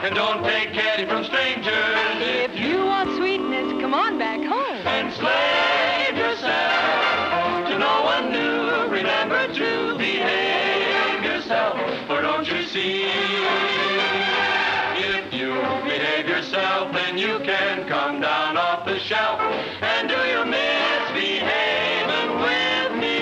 and don't take candy from strangers. If you want sweetness, come on back home. Enslave yourself to no one new. Remember to behave yourself, for don't you see? If you behave yourself, then you can come down off the shelf and do your misbehaving with me.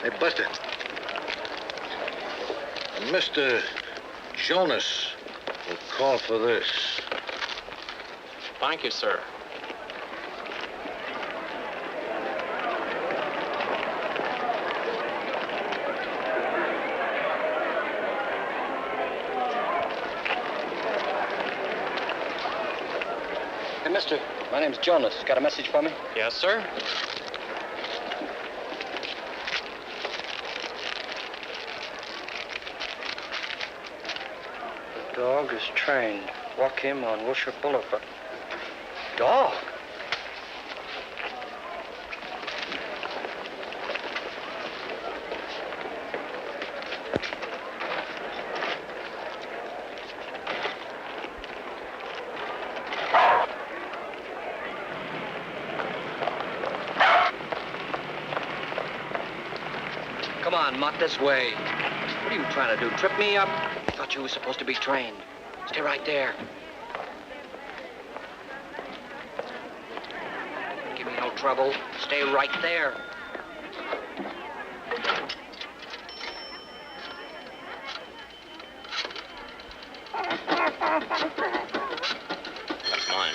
Hey, Buster. Mr. Jonas will call for this. Thank you, sir. Hey, mister, my name's Jonas. Got a message for me? Yes, sir. The dog is trained. Walk him on Wilshire Boulevard. Dog? Come on, Mutt, this way. What are you trying to do, trip me up? I thought you were supposed to be trained. Stay right there. Give me no trouble. Stay right there. That's mine.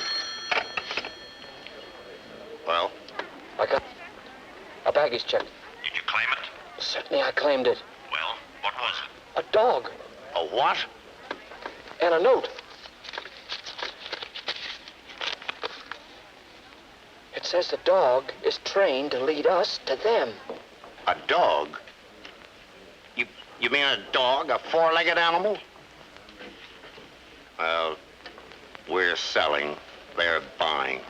Well? I got a baggage check. Did you claim it? Certainly I claimed it. Well, what was it? A dog. A what? And a note. It says the dog is trained to lead us to them. A dog? You mean a dog, a four-legged animal? Well, we're selling, they're buying.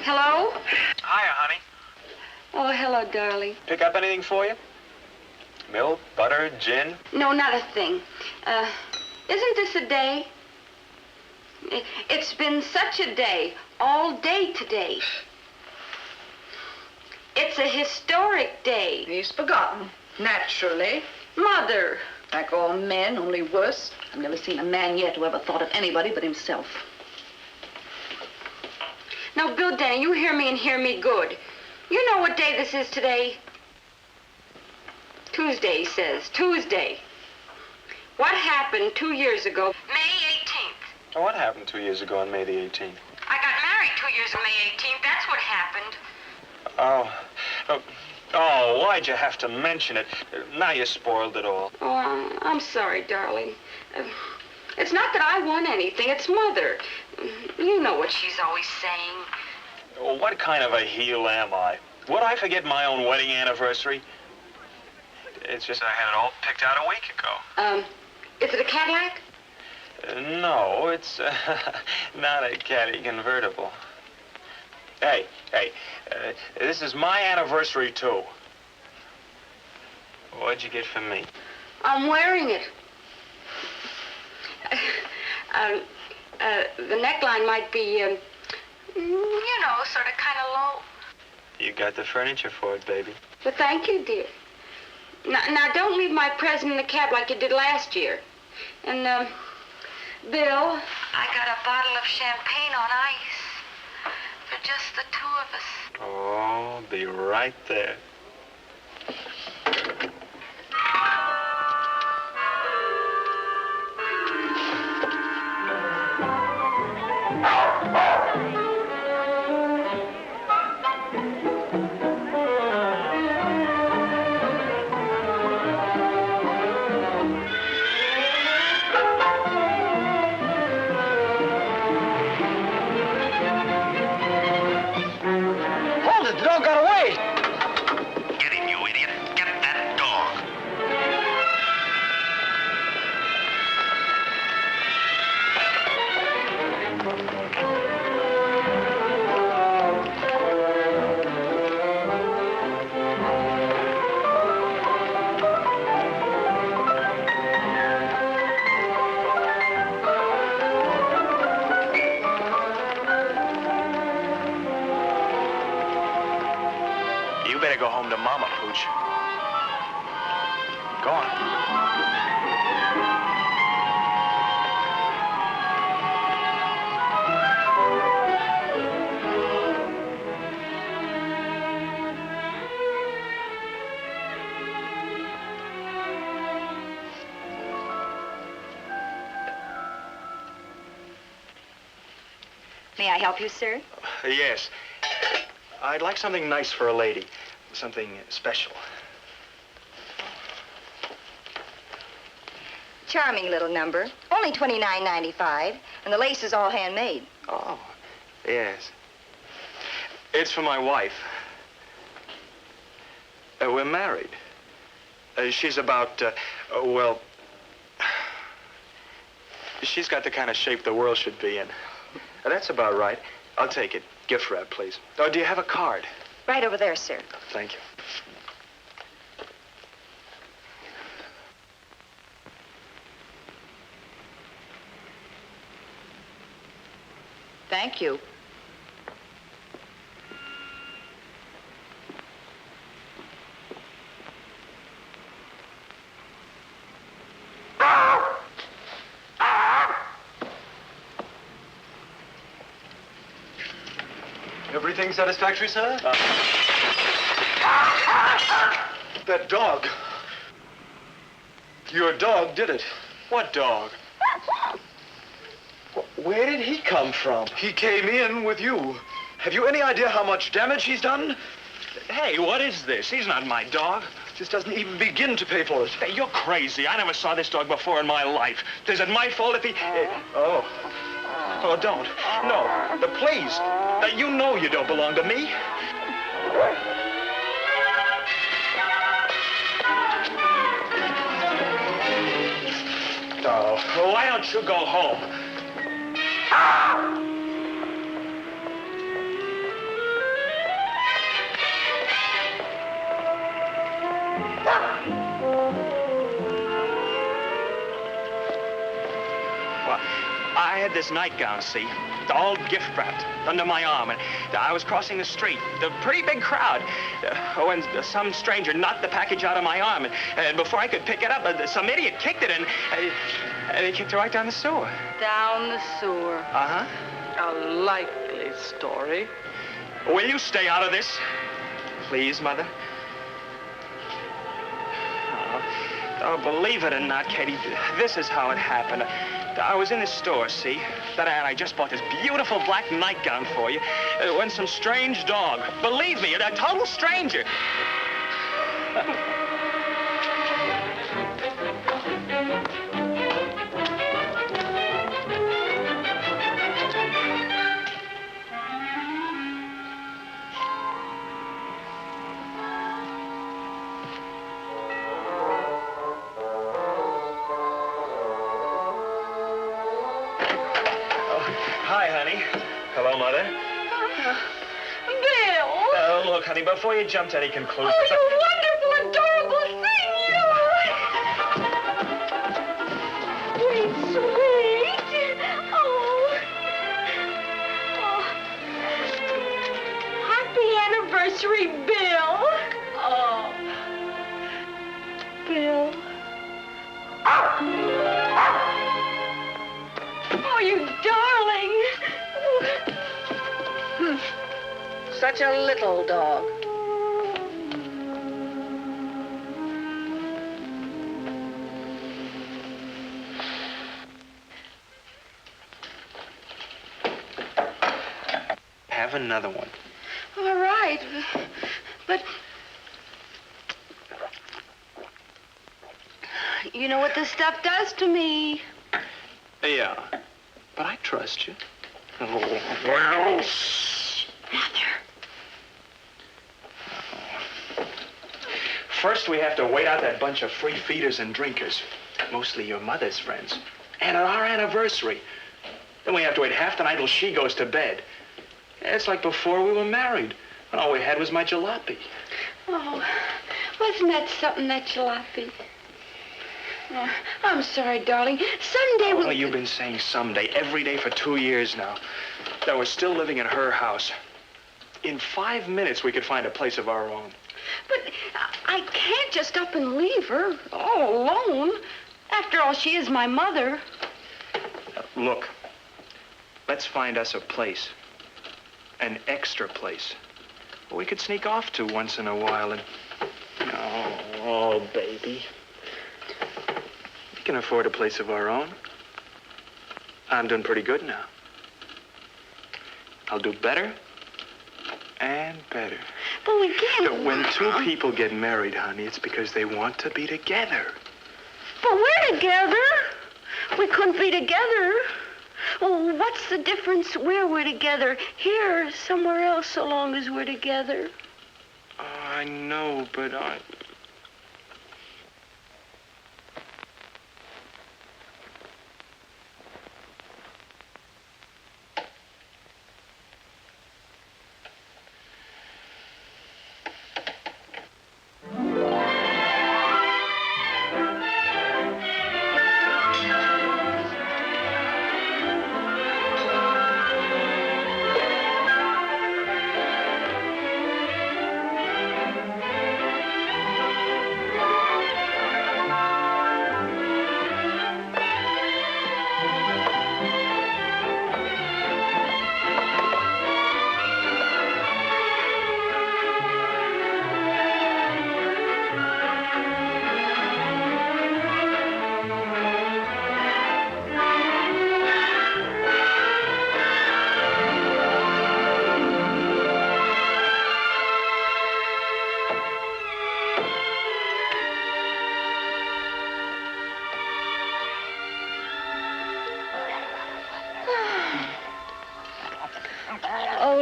Hello? Hiya, honey. Oh, hello, darling. Pick up anything for you? Milk, butter, gin? No, not a thing. Isn't this a day? It's been such a day, all day today. It's a historic day. He's forgotten, naturally. Mother. Like all men, only worse. I've never seen a man yet who ever thought of anybody but himself. Now, Bill Denny, you hear me and hear me good. You know what day this is today? Tuesday, he says. Tuesday. What happened 2 years ago? May 18th. What happened 2 years ago on May the 18th? I got married 2 years on May 18th. That's what happened. Oh, why'd you have to mention it? Now you spoiled it all. Oh, I'm sorry, darling. It's not that I want anything. It's Mother. You know what she's always saying. Well, what kind of a heel am I? Would I forget my own wedding anniversary? It's just I had it all picked out a week ago. Is it a Cadillac? No, it's not a caddy convertible. Hey, this is my anniversary, too. What'd you get for me? I'm wearing it. The neckline might be, you know, sort of kind of low. You got the furniture for it, baby. But thank you, dear. Now, don't leave my present in the cab like you did last year. And, Bill, I got a bottle of champagne on ice for just the two of us. Oh, I'll be right there. Go home to Mama, Pooch. Go on. May I help you, sir? Yes. I'd like something nice for a lady. Something special. Charming little number. Only $29.95, and the lace is all handmade. Oh, yes. It's for my wife. We're married. She's about, well, she's got the kind of shape the world should be in. That's about right. I'll take it. Gift wrap, please. Oh, do you have a card? Right over there, sir. Thank you. Thank you. Everything satisfactory, sir? That dog. Your dog did it. What dog? Where did he come from? He came in with you. Have you any idea how much damage he's done? Hey, what is this? He's not my dog. This doesn't even begin to pay for it. Hey, you're crazy. I never saw this dog before in my life. Is it my fault if he... Oh, don't. No, please. You know you don't belong to me. Oh, why don't you go home? Well, I had this nightgown, see, all gift wrapped under my arm, and I was crossing the street, a pretty big crowd, when some stranger knocked the package out of my arm, and before I could pick it up, some idiot kicked it, and he kicked it right down the sewer. Down the sewer. Uh-huh. A likely story. Will you stay out of this? please, Mother. Oh, believe it or not, Katie, this is how it happened. I was in the store, see? And I just bought this beautiful black nightgown for you when some strange dog, believe me, a total stranger. Hi, honey. Hello, Mother. Bill! Oh, look, honey, before you jump to any conclusions... Oh, you wonderful, adorable thing, you are! Sweet. Oh. Happy anniversary, Bill. Oh. Bill. Oh, you darling. Such a little dog. Have another one. All right, but... You know what this stuff does to me. Yeah, but I trust you. Mother. First, we have to wait out that bunch of free feeders and drinkers, mostly your mother's friends, and at our anniversary. Then we have to wait half the night till she goes to bed. It's like before we were married, when all we had was my jalopy. Oh, wasn't that something, that jalopy? Oh, I'm sorry, darling. Someday we'll... Oh, you've been saying someday every day for 2 years now. That we're still living in her house. In 5 minutes, we could find a place of our own. But I can't just up and leave her all alone. After all, she is my mother. Look, let's find us a place. An extra place. Where we could sneak off to once in a while and... Oh, baby. We can afford a place of our own. I'm doing pretty good now. I'll do better and better. But we can't... When two people get married, honey, it's because they want to be together. But we're together. We couldn't be together. Well, what's the difference where we're together? Here, somewhere else, so long as we're together. I know, but I...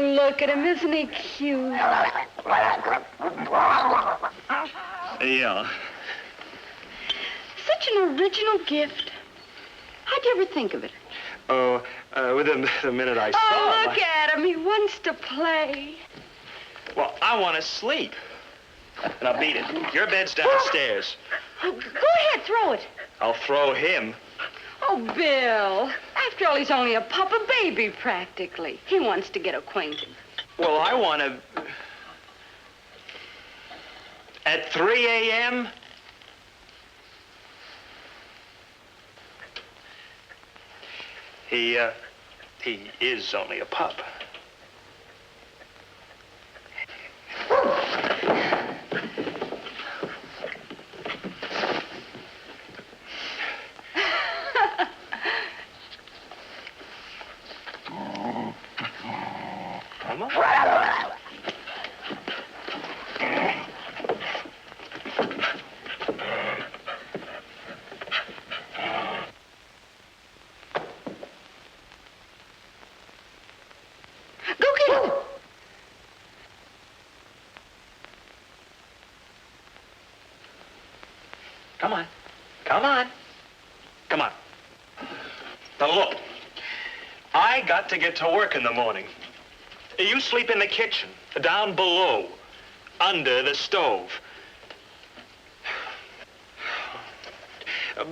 Look at him, isn't he cute? Yeah. Such an original gift. How'd you ever think of it? Oh, with the minute I saw Oh, him, look at him. He wants to play. Well, I want to sleep. Now, beat it. Your bed's downstairs. Oh, go ahead, throw it. I'll throw him. Oh, Bill. After all, he's only a pup, a baby, practically. He wants to get acquainted. Well, I want to... At 3 a.m.? He is only a pup. Come on. Go get him. Come on. Come on. Come on. Now look, I got to get to work in the morning. You sleep in the kitchen, down below, under the stove.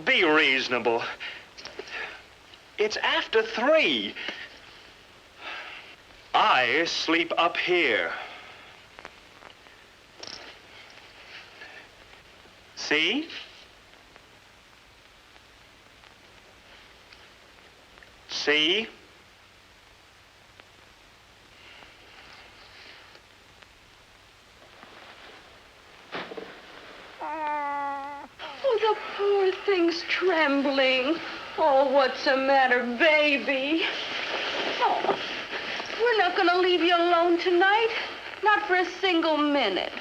Be reasonable. It's after 3. I sleep up here. See? See? Oh, the poor thing's trembling. Oh, what's the matter, baby? Oh, we're not going to leave you alone tonight. Not for a single minute.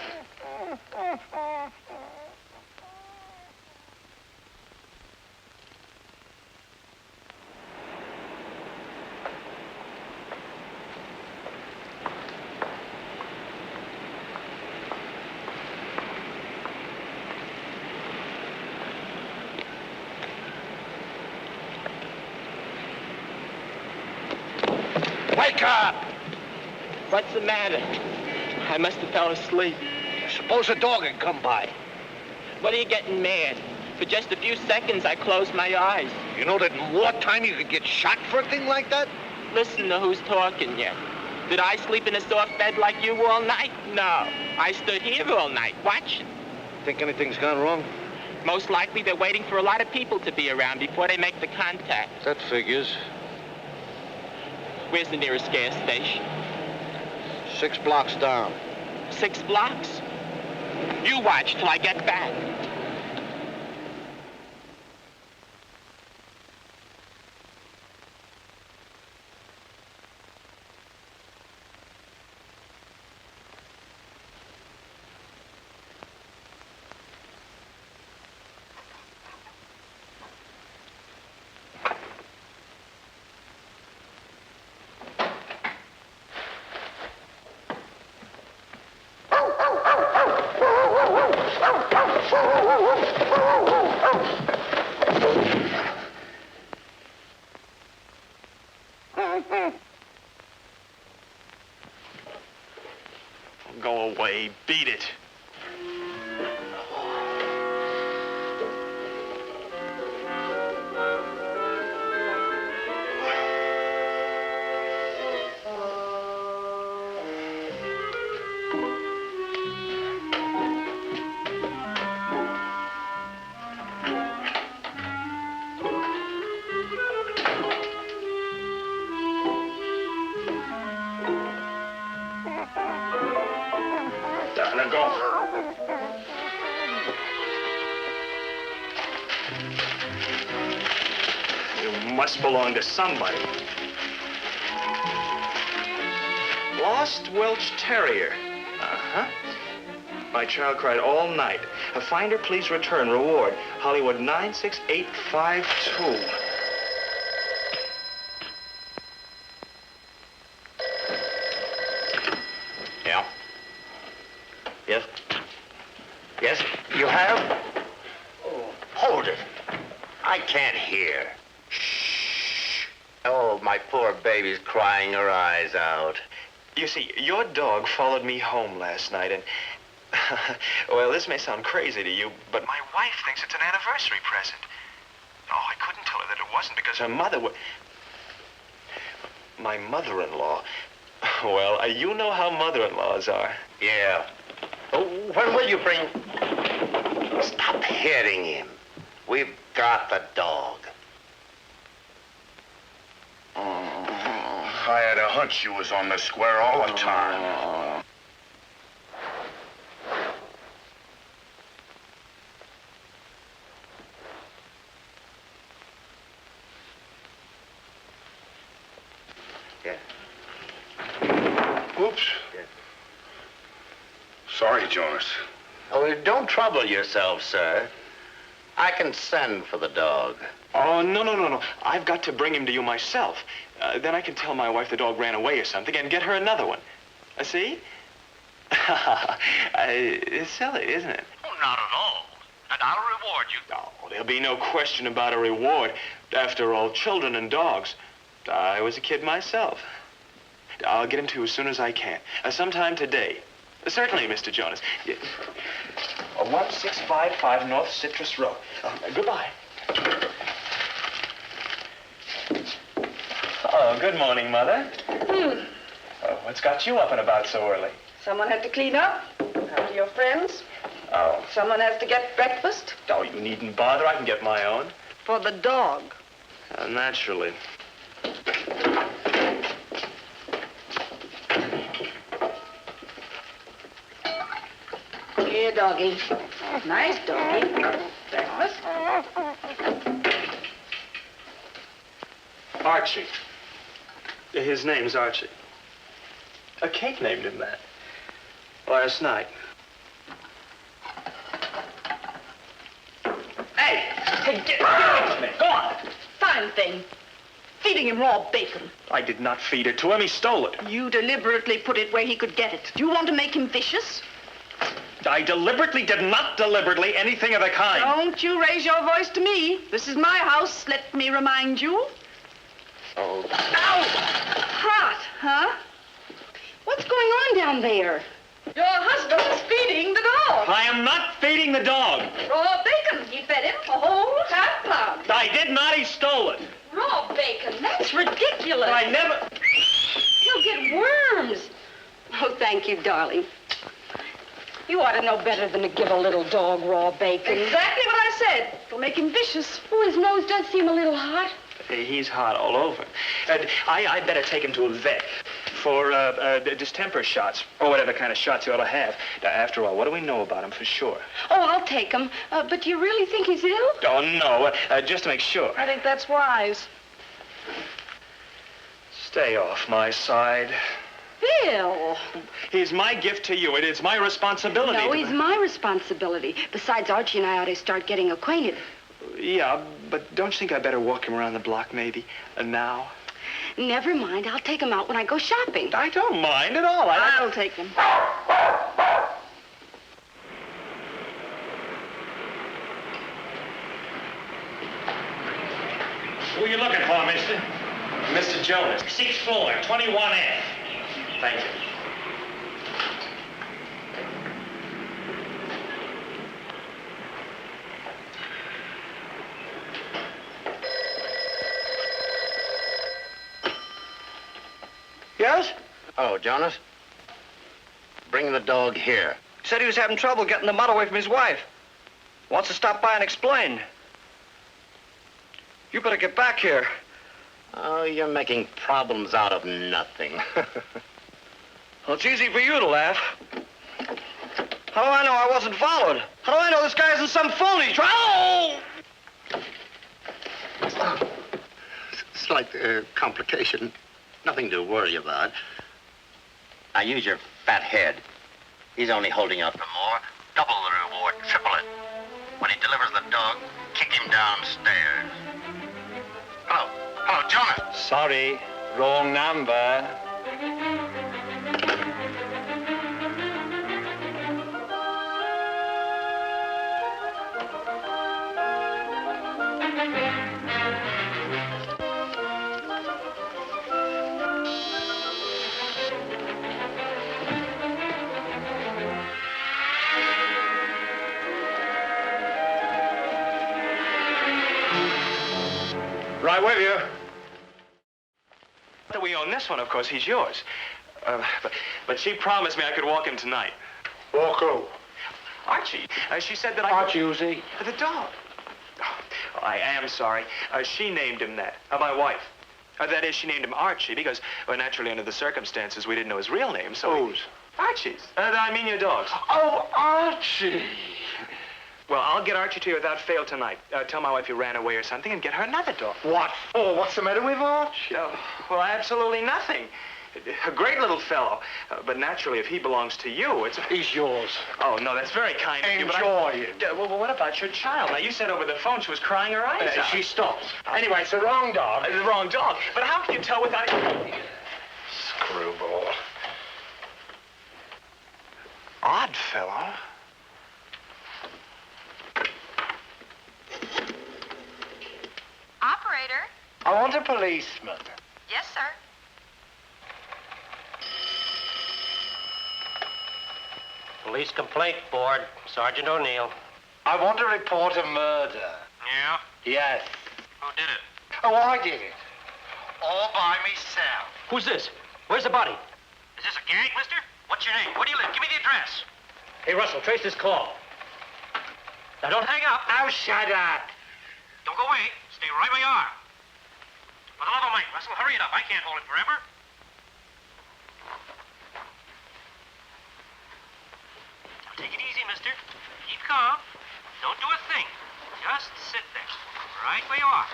Wake up! What's the matter? I must have fell asleep. Suppose a dog had come by. What are you getting mad? For just a few seconds, I closed my eyes. You know that in wartime you could get shot for a thing like that? Listen to who's talking yet. Did I sleep in a soft bed like you all night? No. I stood here all night, watching. Think anything's gone wrong? Most likely they're waiting for a lot of people to be around before they make the contact. That figures. Where's the nearest gas station? 6 blocks down. 6 blocks? You watch till I get back. Go away. Beat it. Now go. You must belong to somebody. Lost Welsh terrier. Uh-huh. My child cried all night. A finder, please return. Reward. Hollywood 96852. Yeah? Yes? Yes, you have? Oh, hold it. I can't hear. Shh. Oh, my poor baby's crying her eyes out. You see, your dog followed me home last night and... well, this may sound crazy to you, but my wife thinks it's an anniversary present. Oh, I couldn't tell her that it wasn't because her mother would... My mother-in-law. Well, you know how mother-in-laws are. Yeah. Oh, when will you bring... Stop hitting him. We've got the dog. I had a hunch you was on the square all the time. Yeah. Oops. Sorry, Jonas. Oh, don't trouble yourself, sir. I can send for the dog. Oh, no. I've got to bring him to you myself. Then I can tell my wife the dog ran away or something and get her another one. See? It's silly, isn't it? Oh, not at all. And I'll reward you. Oh, there'll be no question about a reward. After all, children and dogs. I was a kid myself. I'll get him to you as soon as I can. Sometime today. Certainly, Mr. Jonas. 1655 North Citrus Road. Goodbye. Oh, good morning, Mother. What's got you up and about so early? Someone had to clean up after your friends. Oh. Someone has to get breakfast. Oh, you needn't bother. I can get my own. For the dog. Naturally. Here, doggy. Nice doggy. Breakfast. Archie. His name's Archie. Kate named him that. Last night. Hey, get away from me. Go on. Fine thing. Feeding him raw bacon. I did not feed it to him. He stole it. You deliberately put it where he could get it. Do you want to make him vicious? I deliberately did not deliberately anything of the kind. Don't you raise your voice to me. This is my house, let me remind you. Oh. Ow! Hot, huh? What's going on down there? Your husband's feeding the dog. I am not feeding the dog. Raw bacon. He fed him a whole half pound. I did not. He stole it. Raw bacon? That's ridiculous. I never... He'll get worms. Oh, thank you, darling. You ought to know better than to give a little dog raw bacon. Exactly what I said. It'll make him vicious. Oh, his nose does seem a little hot. He's hot all over. I'd better take him to a vet for distemper shots, or whatever kind of shots he ought to have. After all, what do we know about him for sure? Oh, I'll take him. But do you really think he's ill? Oh, no, just to make sure. I think that's wise. Stay off my side. Bill. He's my gift to you. It is my responsibility. No, he's my responsibility. Besides, Archie and I ought to start getting acquainted. Yeah, but don't you think I'd better walk him around the block, maybe? Now? Never mind. I'll take him out when I go shopping. I don't mind at all. I'll take him. Who are you looking for, mister? Mr. Jonas. 6th floor, 21F. Thank you. Yes? Oh, Jonas? Bring the dog here. He said he was having trouble getting the mud away from his wife. Wants to stop by and explain. You better get back here. Oh, you're making problems out of nothing. Well, it's easy for you to laugh. How do I know I wasn't followed? How do I know this guy isn't some phony? Oh! Slight complication. Nothing to worry about. Now use your fat head. He's only holding out for more. Double the reward, triple it. When he delivers the dog, kick him downstairs. Hello, Jonas. Sorry, wrong number. Right with you. We own this one, of course. He's yours. But she promised me I could walk him tonight. Walk who? Archie. She said that Archie, who's he? The dog. Oh, I am sorry. She named him that. My wife. That is, she named him Archie because, well, naturally, under the circumstances, we didn't know his real name, so... Whose? Archie's. I mean your dog's. Oh, Archie. Well, I'll get Archie to you without fail tonight. Tell my wife he ran away or something and get her another dog. What for? What's the matter with Archie? Well, absolutely nothing. A great little fellow. But naturally, if he belongs to you, it's... He's yours. Oh, no, that's very kind of you, but Enjoy it. Well, what about your child? Now, you said over the phone she was crying her eyes out. She stopped. Anyway, it's the wrong dog. The wrong dog. But how can you tell without... Screwball. Odd fellow. Operator? I want a policeman. Yes, sir. Police complaint board, Sergeant O'Neill. I want to report a murder. Yeah? Yes. Who did it? Oh, I did it. All by myself. Who's this? Where's the body? Is this a gang, mister? What's your name? Where do you live? Give me the address. Hey, Russell, trace this call. Now, don't hang up. Oh, shut up. Don't go away. Stay right where you are. For the love of Mike, Russell, hurry it up. I can't hold it forever. Now, take it easy, mister. Keep calm. Don't do a thing. Just sit there. Right where you are.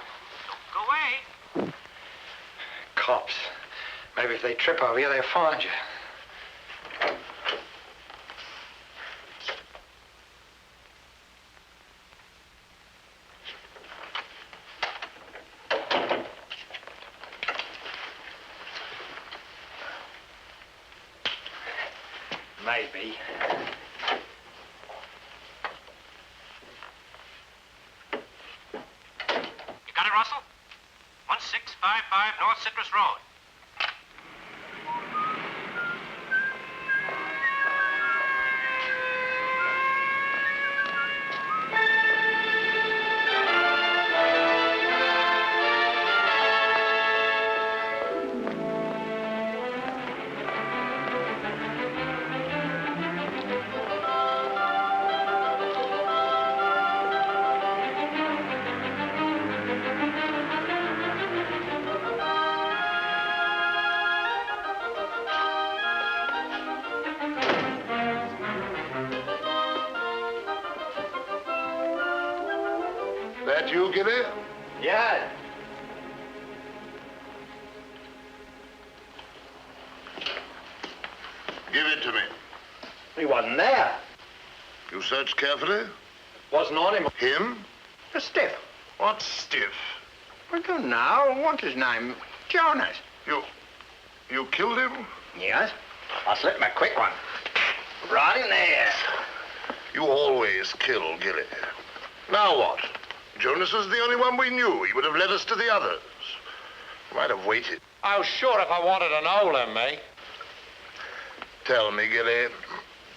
Don't go away. Cops. Maybe if they trip over you, they'll find you. Maybe. You got it, Russell? 1655 North Citrus Road. That you, Gilly? Yeah. Give it to me. He wasn't there. You searched carefully? Wasn't on him. Him? A stiff. What's stiff? I don't know. What's his name? Jonas. You killed him? Yes. I slipped him a quick one. Right in there. You always kill, Gilly. Now what? Jonas was the only one we knew. He would have led us to the others. Might have waited. Oh, sure, if I wanted an hole in me. Tell me, Gilly.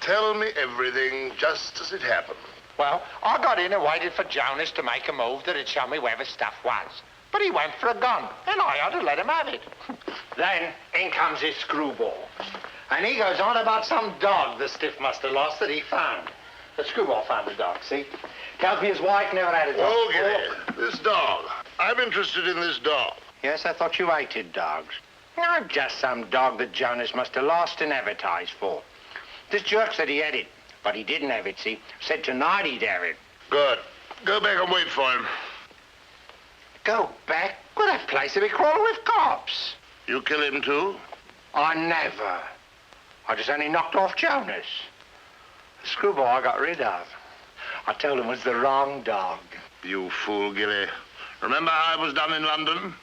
Tell me everything just as it happened. Well, I got in and waited for Jonas to make a move that'd show me where the stuff was. But he went for a gun, and I had to let him have it. Then in comes his screwball. And he goes on about some dog the stiff must have lost that he found. The screwball found the dog, see? Tells me his wife never had a dog. Oh, Gilly, this dog. I'm interested in this dog. Yes, I thought you hated dogs. No, just some dog that Jonas must have lost and advertised for. This jerk said he had it, but he didn't have it, see? Said tonight he'd have it. Good. Go back and wait for him. Go back? Well, that place will be crawling with cops. You kill him, too? I never. I just only knocked off Jonas. The screwball I got rid of. I told him it was the wrong dog. You fool, Gilly. Remember how it was done in London?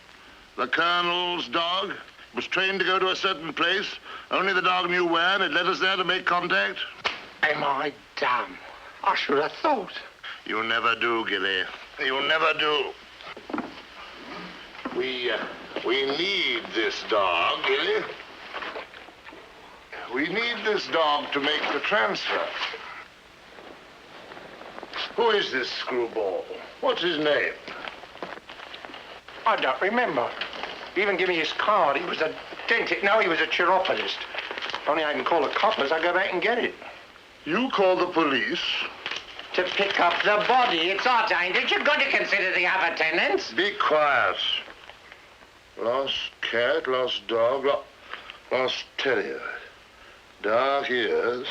The Colonel's dog was trained to go to a certain place. Only the dog knew where, and it led us there to make contact. Am I dumb? I should have thought. You never do, Gilly. You never do. We need this dog, Gilly. We need this dog to make the transfer. Who is this screwball? What's his name? I don't remember. He even gave me his card. He was a dentist. No, he was a chiropodist. If only I can call the coppers, I'll go back and get it. You call the police? To pick up the body. It's our time. Did you got to consider the other tenants? Be quiet. Lost cat, lost dog, lost terrier. Dark ears.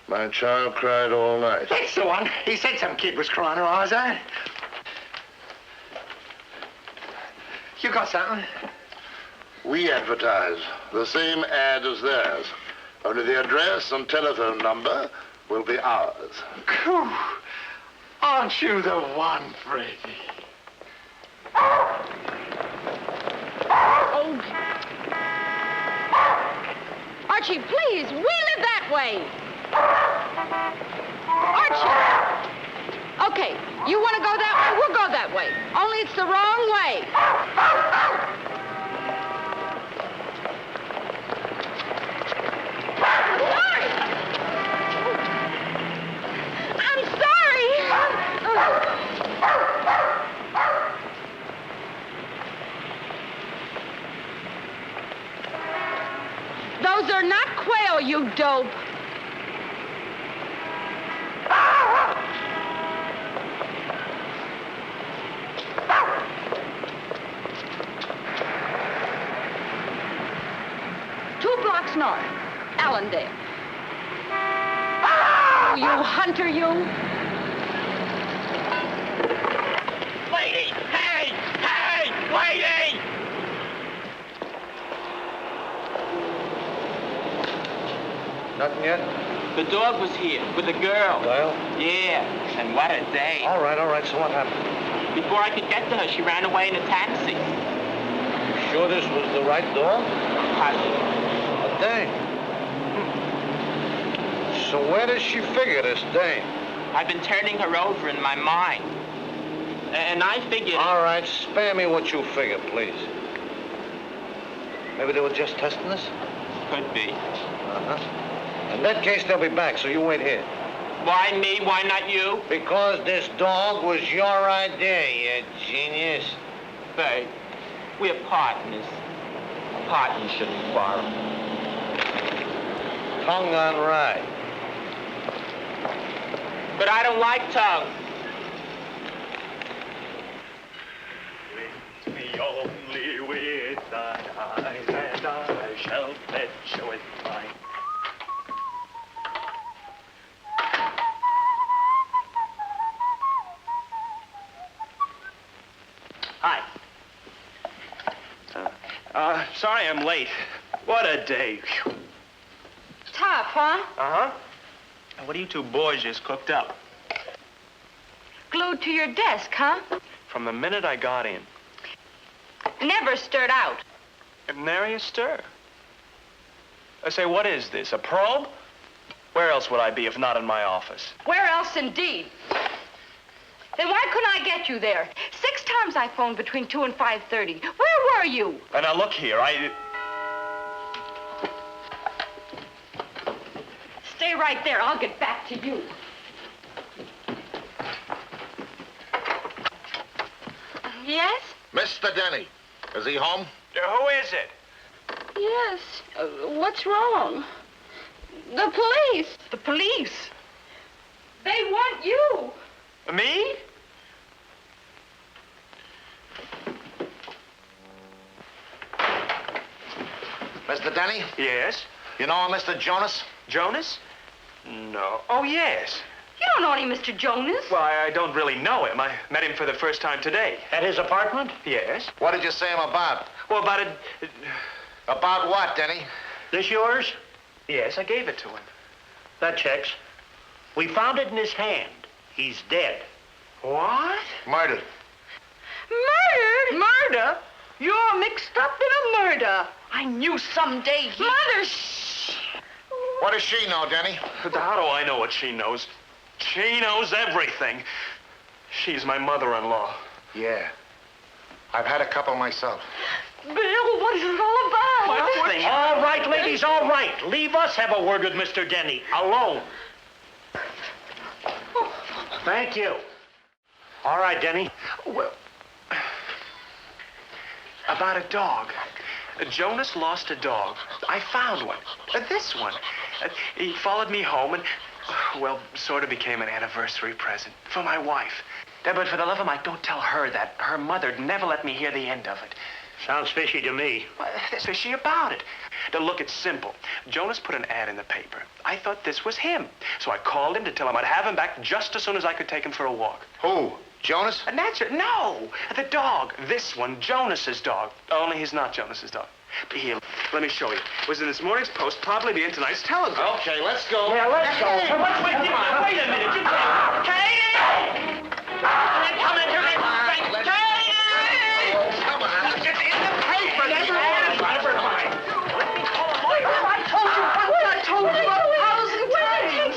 My child cried all night. That's the one. He said some kid was crying her eyes out. You got something? We advertise the same ad as theirs. Only the address and telephone number will be ours. Cool. Aren't you the one, Freddie? Oh. Archie, please, we live that way. Archie! Okay, you want to go that way? We'll go that way. Only it's the wrong way. I'm sorry. Those are not quail, you dope. North, Allendale. Oh, you hunter, you! Lady! Hey! Hey! Lady! Nothing yet? The dog was here with a girl. Well? Yeah, and what a day. All right, so what happened? Before I could get to her, she ran away in a taxi. You sure this was the right dog? Positive. Dame. So where does she figure this dame? I've been turning her over in my mind. And I figured... All right, spare me what you figure, please. Maybe they were just testing this? Could be. Uh-huh. In that case, they'll be back, so you wait here. Why me? Why not you? Because this dog was your idea, you genius. Babe, we're partners. Partners shouldn't quarrel. Tongue on rye. But I don't like tongue. With me only with thine eyes, and I shall fetch with mine. Hi. Sorry I'm late. What a day. Tough, huh? Uh-huh. What are you two boys just cooked up? Glued to your desk, huh? From the minute I got in. Never stirred out. And nary a stir. I say, what is this, a probe? Where else would I be if not in my office? Where else, indeed? Then why couldn't I get you there? 6 times I phoned between 2 and 5:30. Where were you? And now look here, Stay right there. I'll get back to you. Yes? Mr. Denny, is he home? Who is it? Yes. What's wrong? The police. The police? They want you. Me? Mr. Denny? Yes? You know Mr. Jonas? Jonas? No. Oh, yes. You don't know any Mr. Jonas. Well, I don't really know him. I met him for the first time today. At his apartment? Yes. What did you say him about? Well, about About what, Denny? This yours? Yes, I gave it to him. That checks. We found it in his hand. He's dead. What? Murdered. Murdered? Murder? You're mixed up in a murder. I knew someday he... Mother, shh! What does she know, Denny? How do I know what she knows? She knows everything. She's my mother-in-law. Yeah. I've had a couple myself. Bill, what is it all about? Nothing. All right, ladies, all right. Leave us have a word with Mr. Denny. Alone. Thank you. All right, Denny. Well, about a dog. Jonas lost a dog. I found one. This one. He followed me home and, well, sort of became an anniversary present for my wife. But for the love of Mike, don't tell her that. Her mother'd never let me hear the end of it. Sounds fishy to me. Well, there's fishy about it. Now, look, it's simple. Jonas put an ad in the paper. I thought this was him. So I called him to tell him I'd have him back just as soon as I could take him for a walk. Who? Jonas? And that's it. No, the dog. This one, Jonas's dog. Only he's not Jonas's dog. Here, let me show you. It was in this morning's Post, probably be in tonight's telegram. Okay, let's go. Yeah, let's go. Hey, wait a minute. You can't. Katie! Come in here. Katie! Come on. It's in the paper. Never mind. Let me call a lawyer. I told you. How's it going?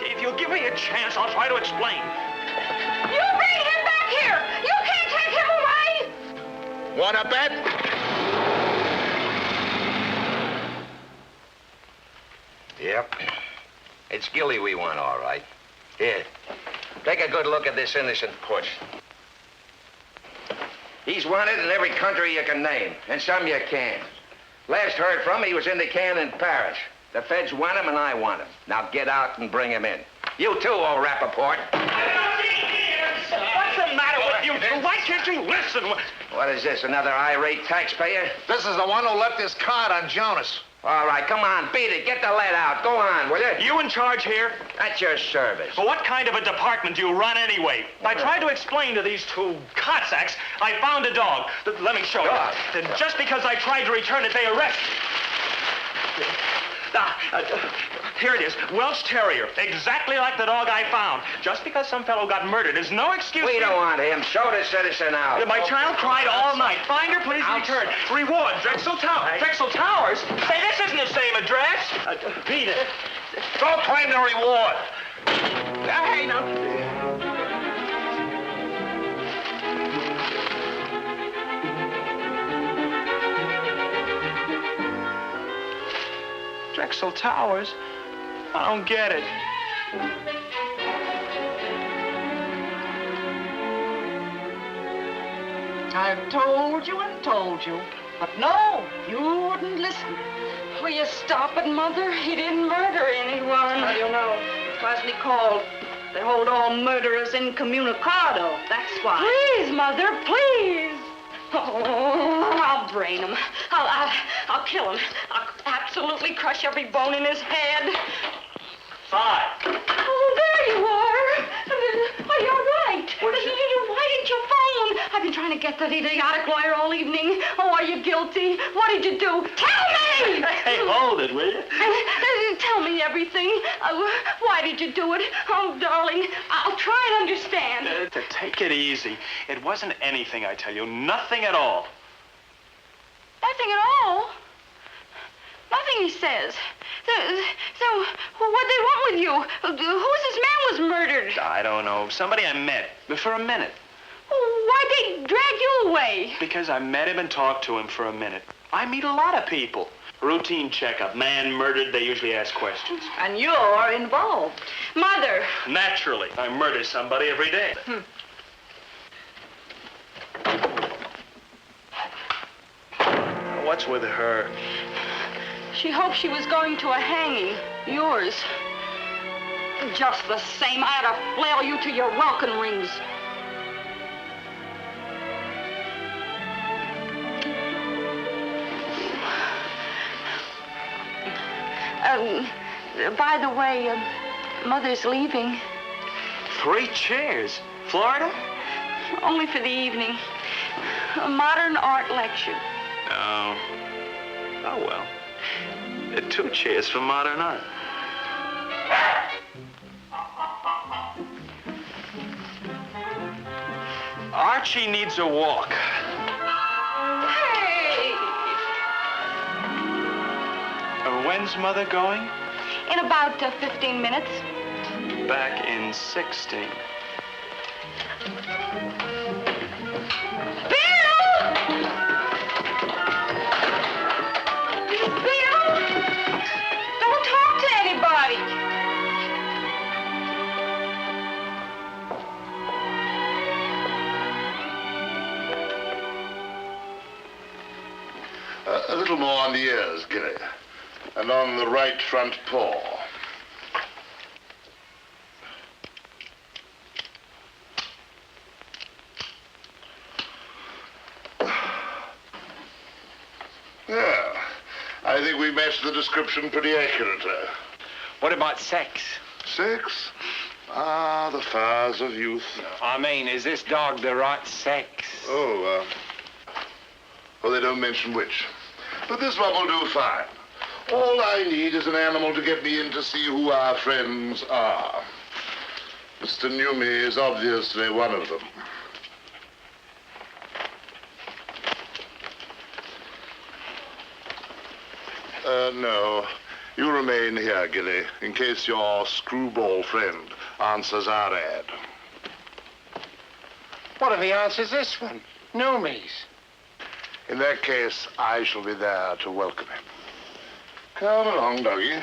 If you'll give me a chance, I'll try to explain. You bring him back here! You can't take him away! Want a bet? Yep. It's Gilly we want, all right. Here, take a good look at this innocent push. He's wanted in every country you can name, and some you can't. Last heard from, he was in the can in Paris. The feds want him, and I want him. Now get out and bring him in. You too, old Rappaport. What's the matter with you two? Why can't you listen? What is this, another irate taxpayer? This is the one who left his card on Jonas. All right, come on, beat it. Get the lead out. Go on, will you? You in charge here? At your service. Well, what kind of a department do you run anyway? I tried to explain to these two Cossacks I found a dog. Let me show you. And just because I tried to return it, they arrested me. Here it is, Welsh terrier, exactly like the dog I found. Just because some fellow got murdered is no excuse. We don't want him. Show the citizen out. My child cried all night. Find her, please return. Reward, Drexel Towers. Drexel Towers? Say, this isn't the same address. Beat it. Go claim the reward. Hey, now. Drexel Towers? I don't get it. I've told you and told you. But no, you wouldn't listen. Will you stop it, Mother? He didn't murder anyone. How do you know? It's wisely called. They hold all murderers incommunicado. That's why. Please, Mother, please. Oh, I'll brain him. I'll kill him. I'll absolutely crush every bone in his head. 5. Oh, there you are. Oh, you're right. Why didn't you phone? I've been trying to get that idiotic lawyer all evening. Oh, are you guilty? What did you do? Tell me! Hey, hold it, will you? Tell me everything. Why did you do it? Oh, darling, I'll try to understand. Take it easy. It wasn't anything, I tell you. Nothing at all. Nothing at all? Nothing, he says. So what'd they want with you? Who's this man was murdered? I don't know. Somebody I met. For a minute. Why'd they drag you away? Because I met him and talked to him for a minute. I meet a lot of people. Routine checkup. Man murdered, they usually ask questions. And you're involved. Mother. Naturally. I murder somebody every day. What's with her? She hoped she was going to a hanging. Yours. Just the same, I ought to flail you to your welcome rings. By the way, Mother's leaving. 3 chairs. Florida? Only for the evening. A modern art lecture. Oh. Oh, well. 2 chairs for modern art. Archie needs a walk. Hey! When's Mother going? In about 15 minutes. Back in 16. A little more on the ears, Gilly. And on the right front paw. Yeah. I think we matched the description pretty accurately. What about sex? Sex? Ah, the fires of youth. I mean, is this dog the right sex? Oh, well, they don't mention which. But this one will do fine. All I need is an animal to get me in to see who our friends are. Mr. Newmy is obviously one of them. No. You remain here, Gilly, in case your screwball friend answers our ad. What if he answers this one? Newmy's. In that case, I shall be there to welcome him. Come along, doggy.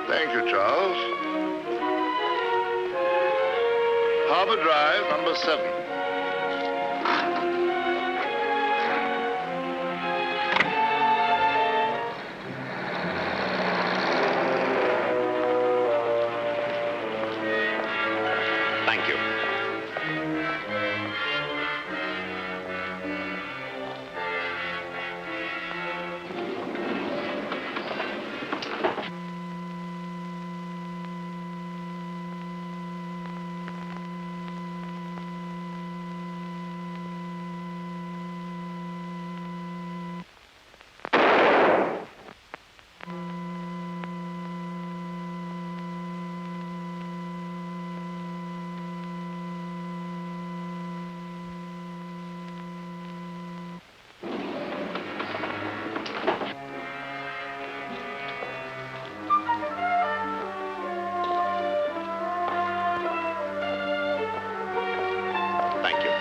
Thank you, Charles. Harbor Drive, number 7. Thank you.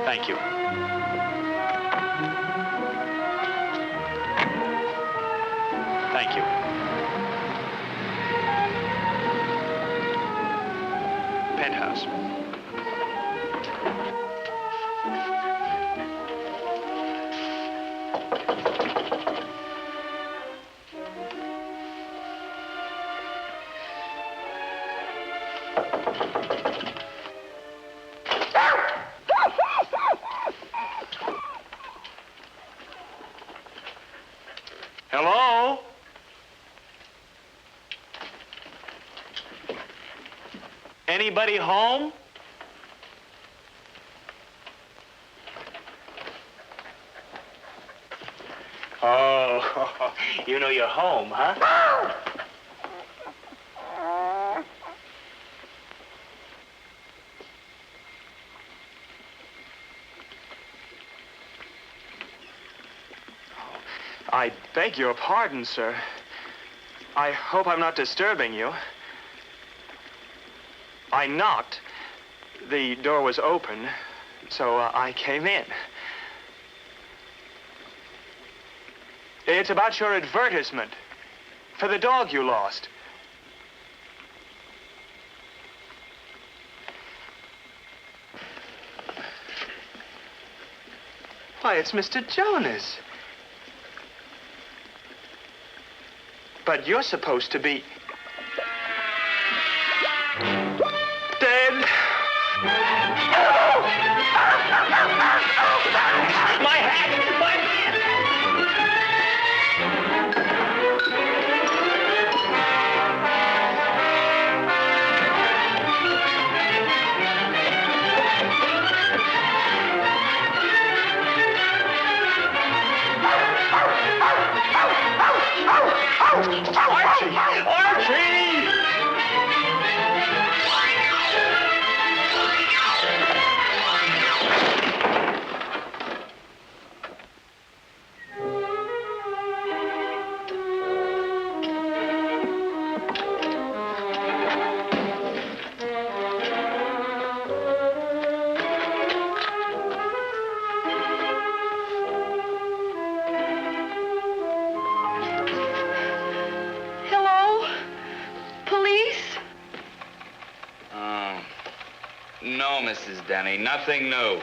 Thank you. Thank you. Penthouse. Hello? Anybody home? Oh, you know you're home, huh? I beg your pardon, sir. I hope I'm not disturbing you. I knocked. The door was open, so I came in. It's about your advertisement for the dog you lost. Why, it's Mr. Jonas. But you're supposed to be dead. My hat! My hat! Archie! Archie! No, Mrs. Denny, nothing new.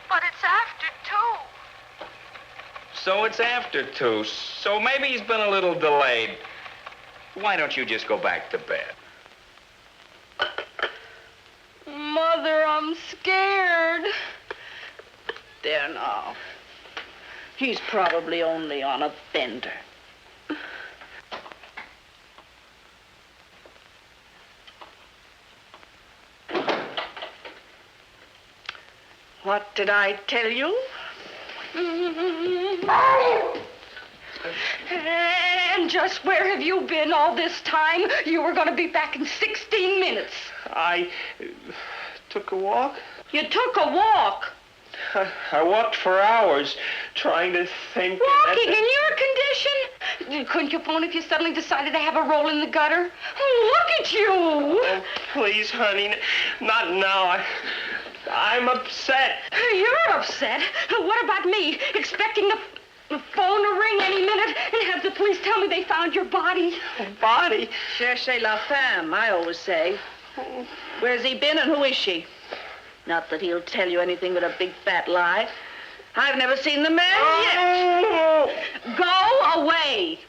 But it's after 2. So it's after 2, so maybe he's been a little delayed. Why don't you just go back to bed? Mother, I'm scared. There now. He's probably only on a bender. What did I tell you? And just where have you been all this time? You were going to be back in 16 minutes. I took a walk. You took a walk? I walked for hours trying to think. Walking in your condition? Couldn't you phone if you suddenly decided to have a roll in the gutter? Oh, look at you. Oh, please, honey, not now. I'm upset. You're upset? What about me? Expecting the phone to ring any minute and have the police tell me they found your body? Body? Cherchez la femme, I always say. Where's he been and who is she? Not that he'll tell you anything but a big fat lie. I've never seen the man yet. Go away.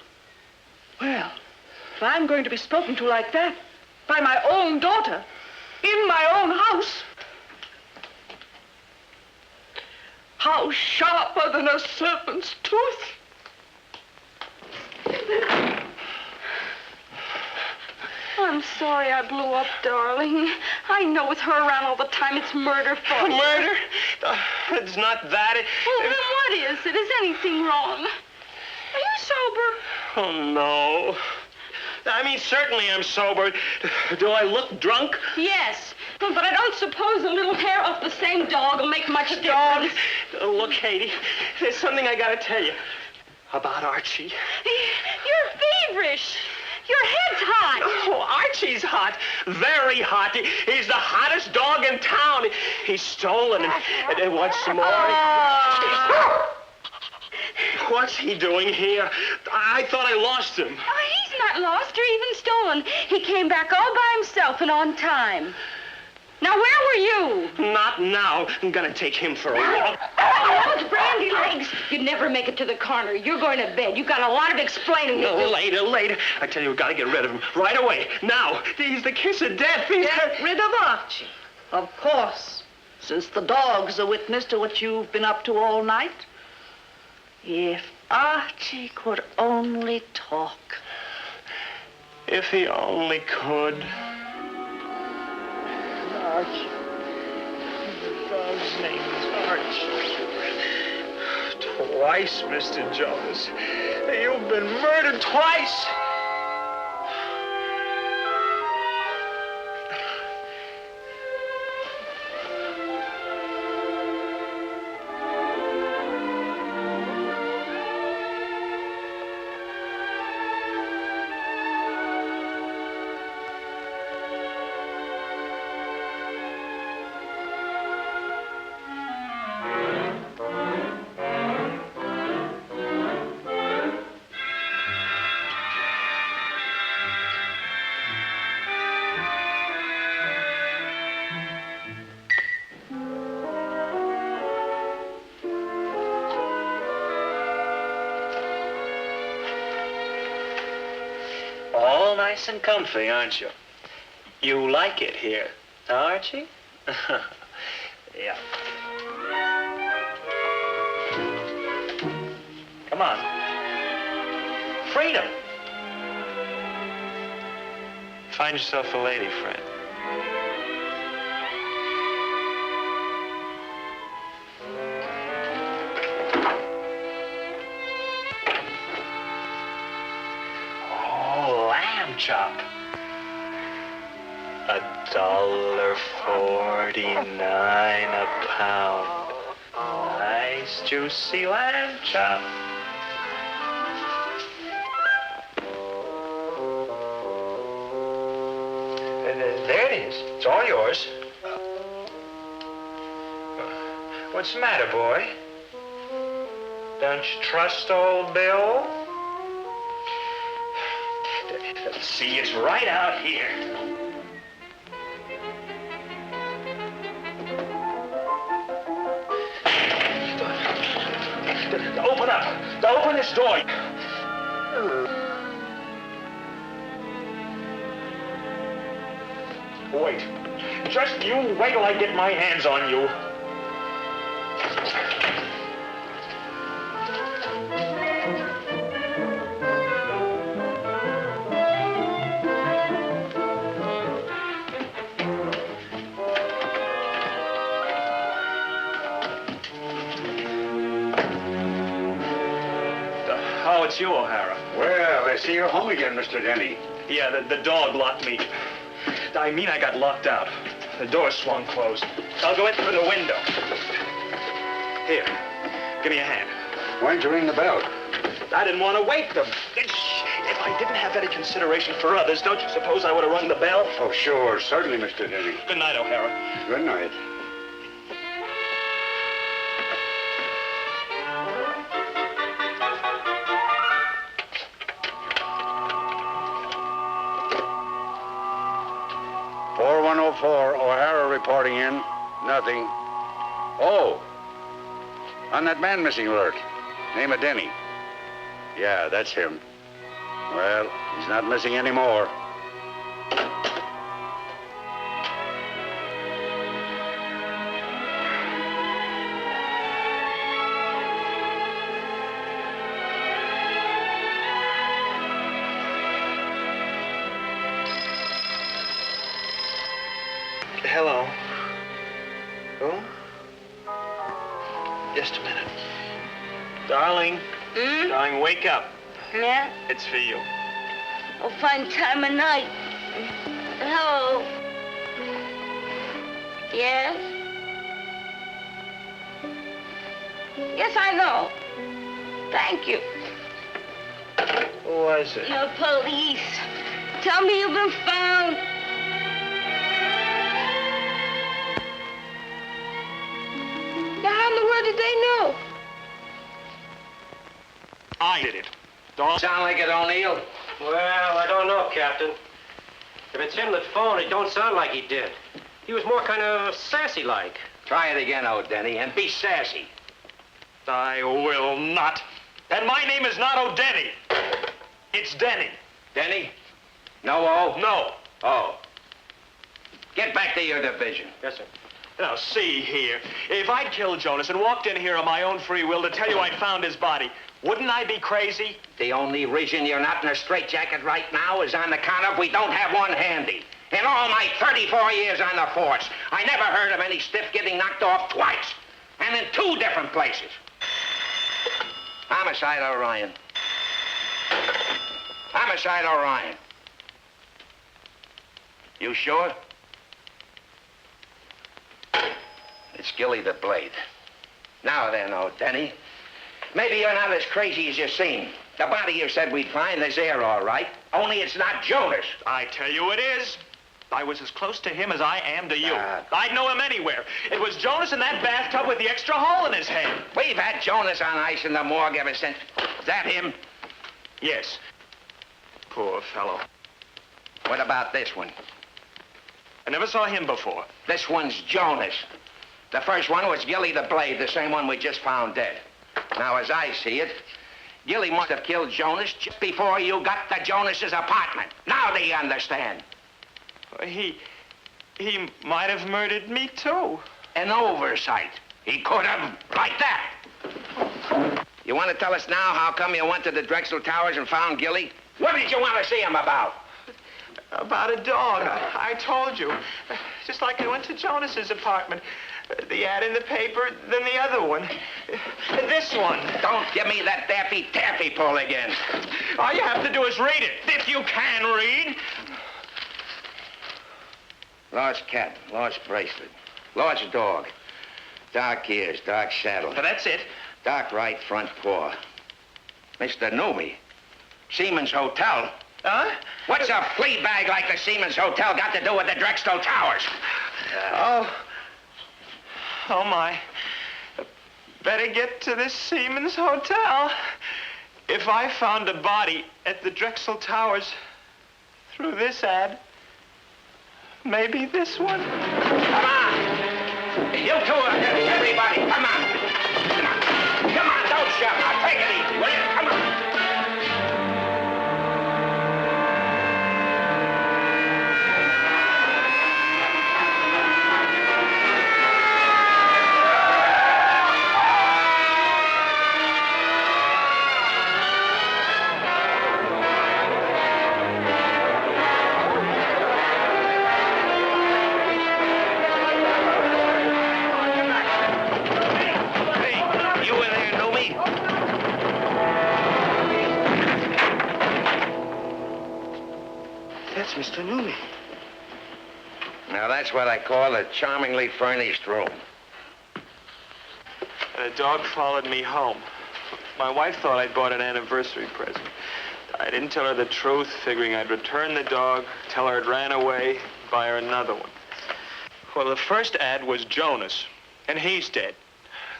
Well, if I'm going to be spoken to like that by my own daughter in my own house, how sharper than a serpent's tooth. I'm sorry I blew up, darling. I know with her around all the time, it's murder for you. Murder? It's not that. Well, then what is it? Is anything wrong? Are you sober? Oh, no. I mean, certainly I'm sober. Do I look drunk? Yes, but I don't suppose a little hair off the same dog will make much difference. Look, Katie, there's something I gotta tell you about Archie. You're feverish. Your head's hot. Oh, Archie's hot. Very hot. He's the hottest dog in town. He's stolen and wants some more. What's he doing here? I thought I lost him. Oh, he's not lost or even stolen. He came back all by himself and on time. Now, where were you? Not now. I'm gonna take him for a walk. Oh, those brandy legs. You'd never make it to the corner. You're going to bed. You've got a lot of explaining to do. Later. I tell you, we've got to get rid of him. Right away. Now. He's the kiss of death. Get rid of Archie. Of course. Since the dog's a witness to what you've been up to all night. If Archie could only talk. If he only could. Archie. The dog's name is Archie. Twice, Mr. Jonas. You've been murdered twice. Nice and comfy, aren't you? You like it here, Archie? Yeah. Come on. Freedom. Find yourself a lady friend. Chop. $1.49 a pound. Nice juicy lamb chop. There it is. It's all yours. What's the matter, boy? Don't you trust old Bill? See, it's right out here. Open up. Open this door. Wait. Just you wait till I get my hands on you. it's you, O'Hara. Well, I see you're home again, Mr. Denny. Yeah, the dog locked me. I mean, I got locked out. The door swung closed. I'll go in through the window. Here, give me a hand. Why didn't you ring the bell? I didn't want to wake them. If I didn't have any consideration for others, don't you suppose I would have rung the bell? Oh, sure. Certainly, Mr. Denny. Good night, O'Hara. Good night. O'Hara reporting in. Nothing. Oh, on that man missing alert. Name of Denny. Yeah, that's him. Well, he's not missing anymore. Hello. Who? Just a minute. Darling. Darling, wake up. Yeah? It's for you. Oh, fine time of night. Hello. Yes? Yes, I know. Thank you. Who was it? The police. Tell me you've been found. Now, how in the world did they know? I did it. Don't sound like it, O'Neill. Well, I don't know, Captain. If it's him that phoned, it don't sound like he did. He was more kind of sassy-like. Try it again, O'Denny, and be sassy. I will not. And my name is not O'Denny. It's Denny. Denny? No O? No. Oh. Get back to your division. Yes, sir. Now, see here. If I'd killed Jonas and walked in here on my own free will to tell you I'd found his body, wouldn't I be crazy? The only reason you're not in a straitjacket right now is on account of we don't have one handy. In all my 34 years on the force, I never heard of any stiff getting knocked off twice. And in 2 different places. Homicide Orion. Homicide Orion. You sure? It's Gilly the Blade. Now then, O'Denny. Maybe you're not as crazy as you seem. The body you said we'd find is there, all right. Only it's not Jonas. I tell you it is. I was as close to him as I am to you. I'd know him anywhere. It was Jonas in that bathtub with the extra hole in his head. We've had Jonas on ice in the morgue ever since. Is that him? Yes. Poor fellow. What about this one? I never saw him before. This one's Jonas. The first one was Gilly the Blade, the same one we just found dead. Now, as I see it, Gilly must have killed Jonas just before you got to Jonas's apartment. Now do you understand? He might have murdered me, too. An oversight. He could have, like that. You want to tell us now how come you went to the Drexel Towers and found Gilly? What did you want to see him about? About a dog. I told you. Just like I went to Jonas's apartment. The ad in the paper, then the other one. This one. Don't give me that daffy-taffy pull again. All you have to do is read it, if you can read. Lost cat, lost bracelet, lost dog. Dark ears, dark saddle. That's it. Dark right front paw. Mr. Noomy. Seaman's Hotel. Huh? What's a flea bag like the Seaman's Hotel got to do with the Drexel Towers? Oh, my. Better get to this Seaman's Hotel. If I found a body at the Drexel Towers through this ad, maybe this one. Come on! You two are everybody. Come on. Come on. Come on, don't shout. Now take it easy, will you? Come on. That's Mr. Newmy. Now, that's what I call a charmingly furnished room. The dog followed me home. My wife thought I'd bought an anniversary present. I didn't tell her the truth, figuring I'd return the dog, tell her it ran away, buy her another one. Well, the first ad was Jonas, and he's dead.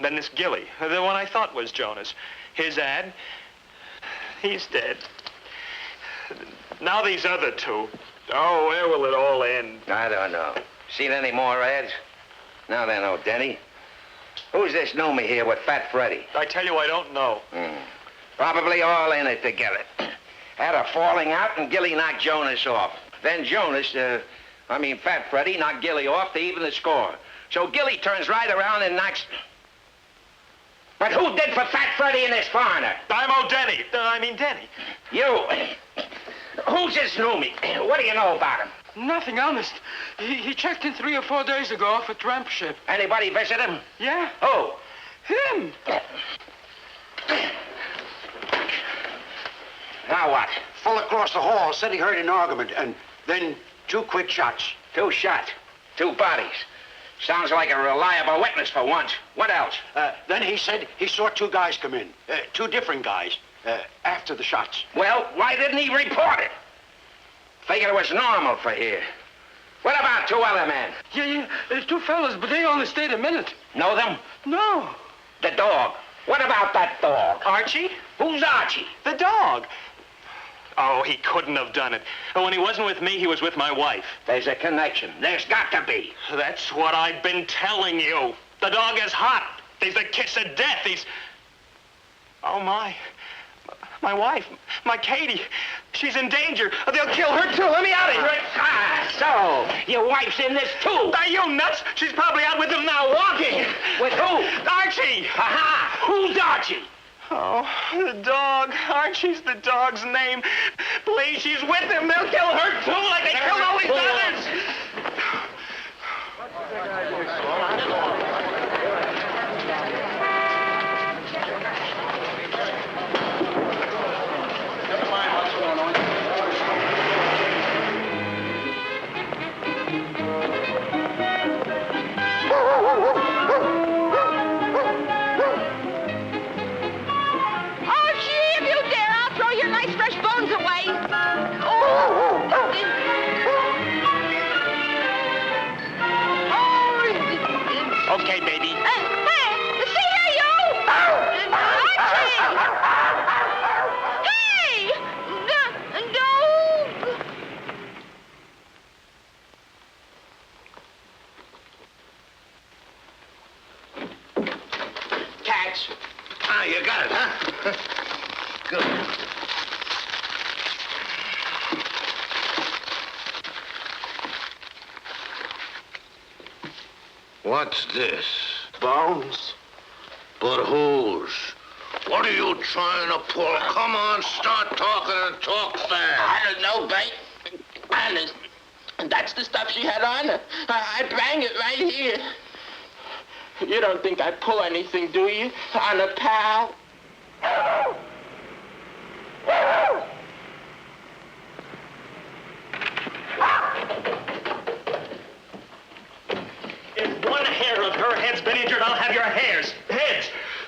Then this Gilly, the one I thought was Jonas. His ad, he's dead. Now these other two. Oh, where will it all end? I don't know. Seen any more ads? Now then, oh, Denny. Who's this Newmy here with Fat Freddy? I tell you, I don't know. Probably all in it together. Had a falling out and Gilly knocked Jonas off. Then Fat Freddy knocked Gilly off to even the score. So Gilly turns right around and knocks... But who did for Fat Freddy and this foreigner? Denny. Denny. You. Who's this Newmy? What do you know about him? Nothing, honest. He checked in 3 or 4 days ago off a tramp ship. Anybody visit him? Yeah. Who? Him. Now what? Full across the hall, said he heard an argument, and then 2 quick shots. 2 shots. 2 bodies. Sounds like a reliable witness for once. What else? Then he said he saw 2 guys come in. 2 different guys. After the shots. Well, why didn't he report it? Figured it was normal for here. What about 2 other men? Yeah. 2 fellas, but they only stayed a minute. Know them? No. The dog. What about that dog? Archie? Who's Archie? The dog. Oh, he couldn't have done it. When he wasn't with me, he was with my wife. There's a connection. There's got to be. That's what I've been telling you. The dog is hot. He's the kiss of death. He's... Oh, my wife, my Katie, she's in danger. They'll kill her, too. Let me out of here. So, your wife's in this, too. Are you nuts? She's probably out with him now, walking. With who? Archie. Aha! Who's Archie? Oh, the dog. Archie's the dog's name. Please, she's with him. They'll kill her, too, like they killed all these others. Okay, baby. Hey, see here, you! Archie! Hey! Dog! Cats. Ah, you got it, huh? Good. What's this? Bones. But whose? What are you trying to pull? Come on, start talking and talk fast. I don't know, Beck. Honest. That's the stuff she had on her. I bang it right here. You don't think I pull anything, do you? On a pal? If one hair of her head's been injured, I'll have your heads,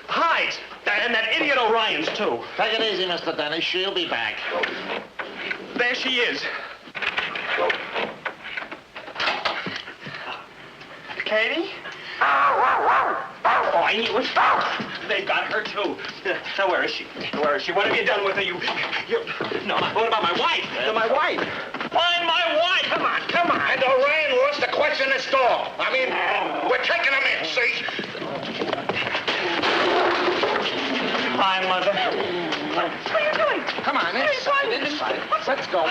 hides, and that idiot Orion's, too. Take it easy, Mr. Denny. She'll be back. There she is. Katie? Oh, I knew it. They've got her, too. Now, where is she? Where is she? What have you done with her? No, what about my wife? My wife. Find my wife! Come on. And Orion wants to question this dog. I mean, we're taking him in, see? Hi, Mother. What are you doing? Come on, inside. Let's go.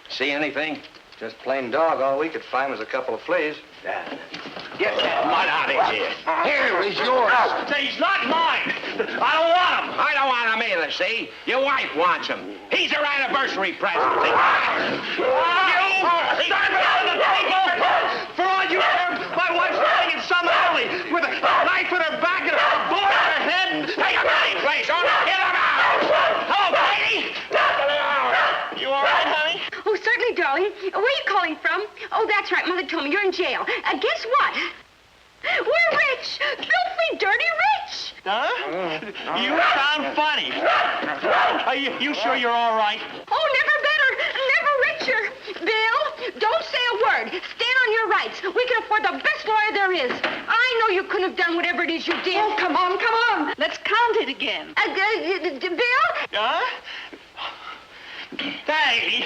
See anything? Just plain dog. All we could find was a couple of fleas. Get that mud out of here. Here, he's yours. He's not mine. I don't want him. I don't want him either, see? Your wife wants him. He's her anniversary present. You! Start killing the people! For all you care, my wife's lying in some alley with a knife in her back and a bullet in her head. Mother told me you're in jail. Guess what? We're rich. Filthy, dirty rich. Huh? You sound funny. Are you sure you're all right? Oh, never better. Never richer. Bill, don't say a word. Stand on your rights. We can afford the best lawyer there is. I know you couldn't have done whatever it is you did. Oh, come on, come on. Let's count it again. Bill? Huh? Hey!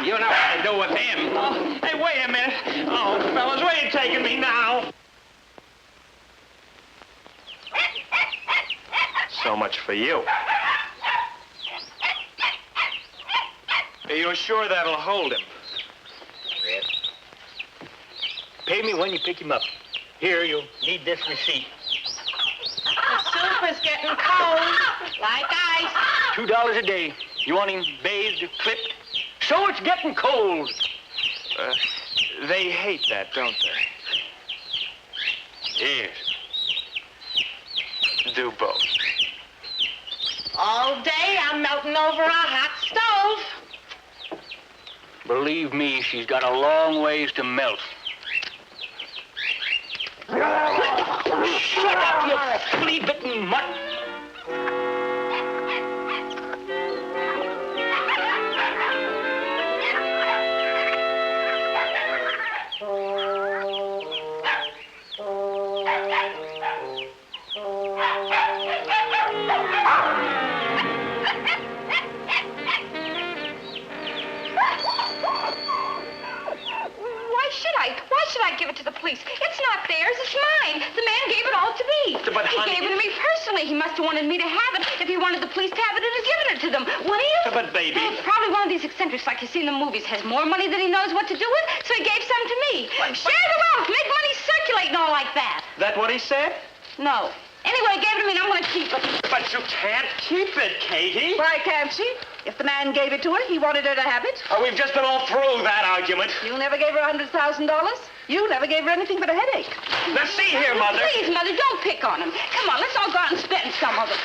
You know what to do with him. Oh, hey, wait a minute. Oh, fellas, where are you taking me now? So much for you. You're sure that'll hold him? Yes. Pay me when you pick him up. Here, you'll need this receipt. The soup is getting cold, like ice. $2 a day. You want him bathed, clipped? So it's getting cold. They hate that, don't they? Yes. Do both. All day I'm melting over a hot stove. Believe me, she's got a long ways to melt. Shut up, you flea-bitten mutt! Why should I give it to the police? It's not theirs, it's mine. The man gave it all to me. But, he honey, gave it to me personally. He must have wanted me to have it. If he wanted the police to have it, he'd have given it to them. Wouldn't he? But, baby... Probably one of these eccentrics like you see in the movies has more money than he knows what to do with, so he gave some to me. Share the wealth, make money circulate and all like that. That what he said? No. Anyway, he gave it to me and I'm going to keep it. But you can't keep it, Katie. Why can't she? If the man gave it to her, he wanted her to have it. Oh, we've just been all through that argument. You never gave her $100,000? You never gave her anything but a headache. Now, see here, Mother. Please, Mother, don't pick on him. Come on, let's all go out and spend some of it.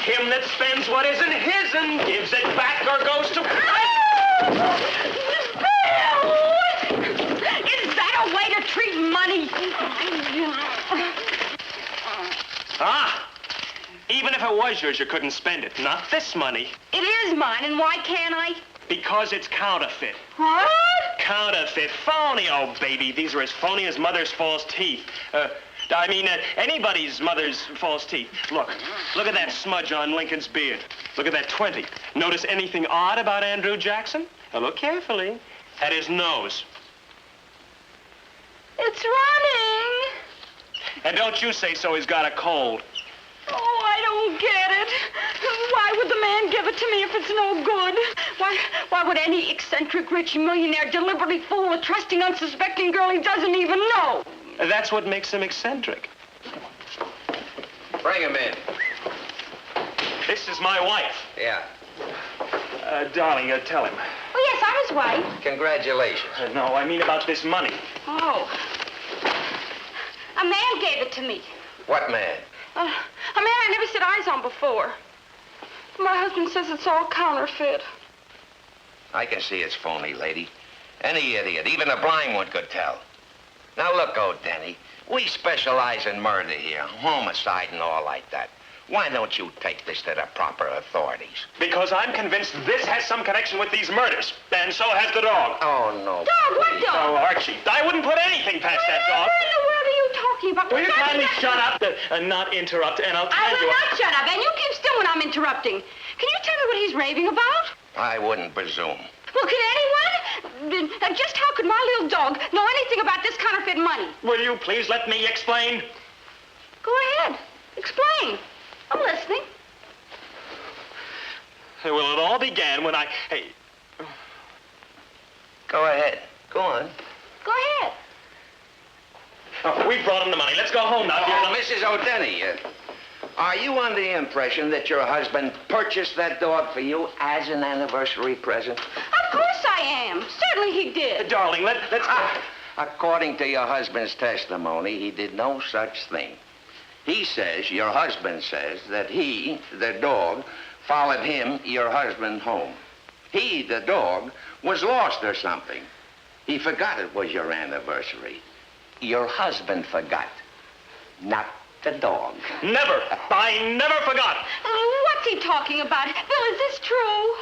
Him that spends what isn't his and gives it back or goes to... Bill! Is that a way to treat money? Ah! Even if it was yours, you couldn't spend it. Not this money. It is mine, and why can't I? Because it's counterfeit. What? Counterfeit. Phony, oh, baby. These are as phony as mother's false teeth. Anybody's mother's false teeth. Look at that smudge on Lincoln's beard. Look at that 20. Notice anything odd about Andrew Jackson? Now, look carefully at his nose. It's running. And don't you say so, he's got a cold. Oh, I don't get it. Why would the man give it to me if it's no good? Why would any eccentric rich millionaire deliberately fool a trusting, unsuspecting girl he doesn't even know? That's what makes him eccentric. Bring him in. This is my wife. Yeah. Darling, tell him. Oh, yes, I'm his wife. Congratulations. No, I mean about this money. Oh. A man gave it to me. What man? A man I never set eyes on before. My husband says it's all counterfeit. I can see it's phony, lady. Any idiot, even a blind one could tell. Now look, old Denny, we specialize in murder here, homicide and all like that. Why don't you take this to the proper authorities? Because I'm convinced this has some connection with these murders, and so has the dog. Oh, no. Dog? What dog? Oh, Archie. I wouldn't put anything past that dog. What in the world are you talking about? Will you kindly shut up and not interrupt, and I'll tell you... I will not shut up, and you keep still when I'm interrupting. Can you tell me what he's raving about? I wouldn't presume. Well, can anyone? Just how could my little dog know anything about this counterfeit money? Will you please let me explain? Go ahead. Explain. I'm listening. Well, it all began when I... Hey. Go ahead. Go on. Go ahead. Oh, we brought him the money. Let's go home now, dear. Mrs. O'Denny, are you under the impression that your husband purchased that dog for you as an anniversary present? Of course I am. Certainly he did. Darling, let's... According to your husband's testimony, he did no such thing. He says, your husband says, that he, the dog, followed him, your husband, home. He, the dog, was lost or something. He forgot it was your anniversary. Your husband forgot, not the dog. Never. I never forgot. What's he talking about? Bill, is this true?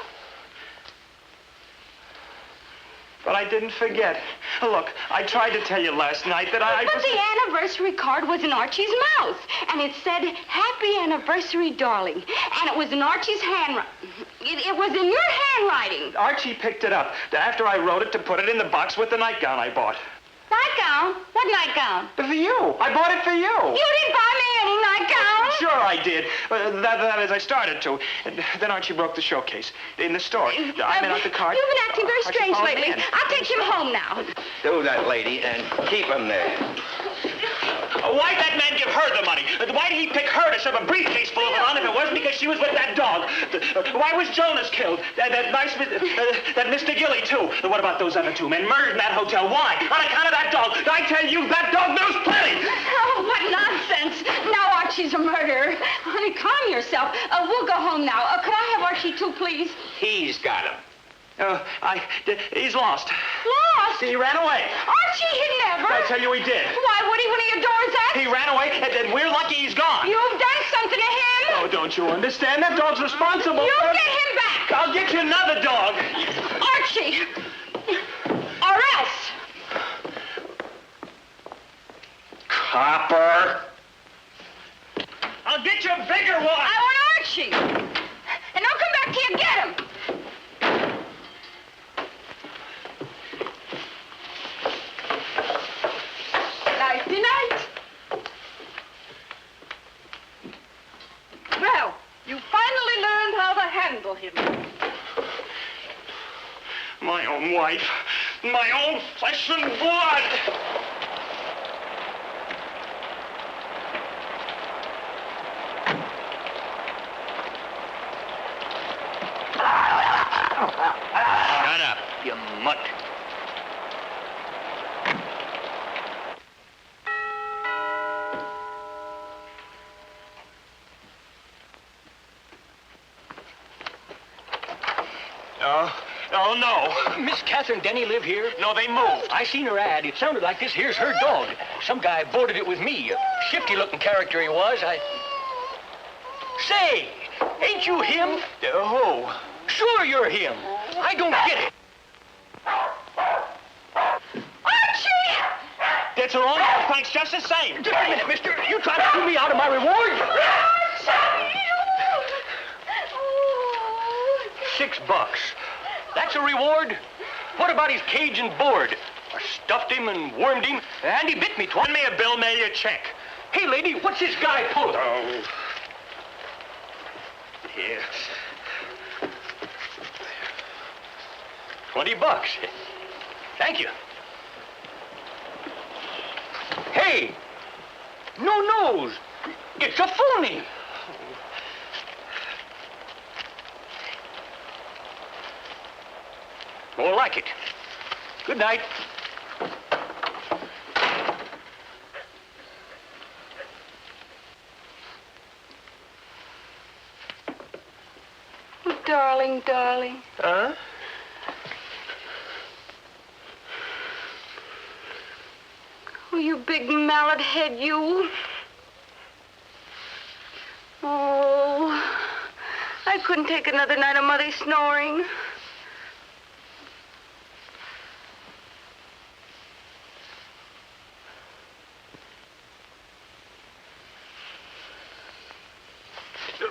But I didn't forget. Look, I tried to tell you last night that I... But the anniversary card was in Archie's mouth. And it said, Happy Anniversary, darling. And it was in Archie's handwriting. It was in your handwriting. Archie picked it up after I wrote it to put it in the box with the nightgown I bought. Nightgown? What nightgown? For you. I bought it for you. You didn't buy me any nightgown. Sure I did. That is, I started to. And then Archie broke the showcase in the store. I meant out the card. You've been acting very Archie strange followed lately. me in. I'll take him home now. Do that, lady, and keep him there. Why'd that man give her the money? Why did he pick her to shove a briefcase full of it on if it wasn't because she was with that dog? Why was Jonas killed? That Mr. Gilly, too. What about those other two men murdered in that hotel? Why? On account of that dog. I tell you, that dog knows plenty. Oh, what nonsense. Now Archie's a murderer. Honey, calm yourself. We'll go home now. Could I have Archie, too, please? He's got him. He's lost. Lost? He ran away. Archie, he never. I tell you he did. Why, would he when he adores us? He ran away, and we're lucky he's gone. You've done something to him. Oh, don't you understand? That dog's responsible. You get him back. I'll get you another dog. Archie. Or else. Copper. I'll get you a bigger one. I want Archie. And don't come back here and get him. Nighty night. Well, you finally learned how to handle him. My own wife. My own flesh and blood. Shut up, you mutt. Oh, no. Miss Catherine Denny live here? No, they moved. I seen her ad. It sounded like this here's her dog. Some guy boarded it with me. A shifty-looking character he was. Say, ain't you him? Who? Sure you're him. I don't get it. Archie! It's her own thanks just the same. Just a minute, mister. You trying to chew me out of my reward? Archie! $6. That's a reward? What about his cage and board? I stuffed him and wormed him, and he bit me twice. Send me a bill, mail you a check. Hey, lady, what's this guy pulling? Oh. Here. $20. Thank you. Hey! No nose! It's a phony! More like it. Good night. Oh, darling, darling. Huh? Oh, you big mallet head, you. Oh, I couldn't take another night of Mother snoring.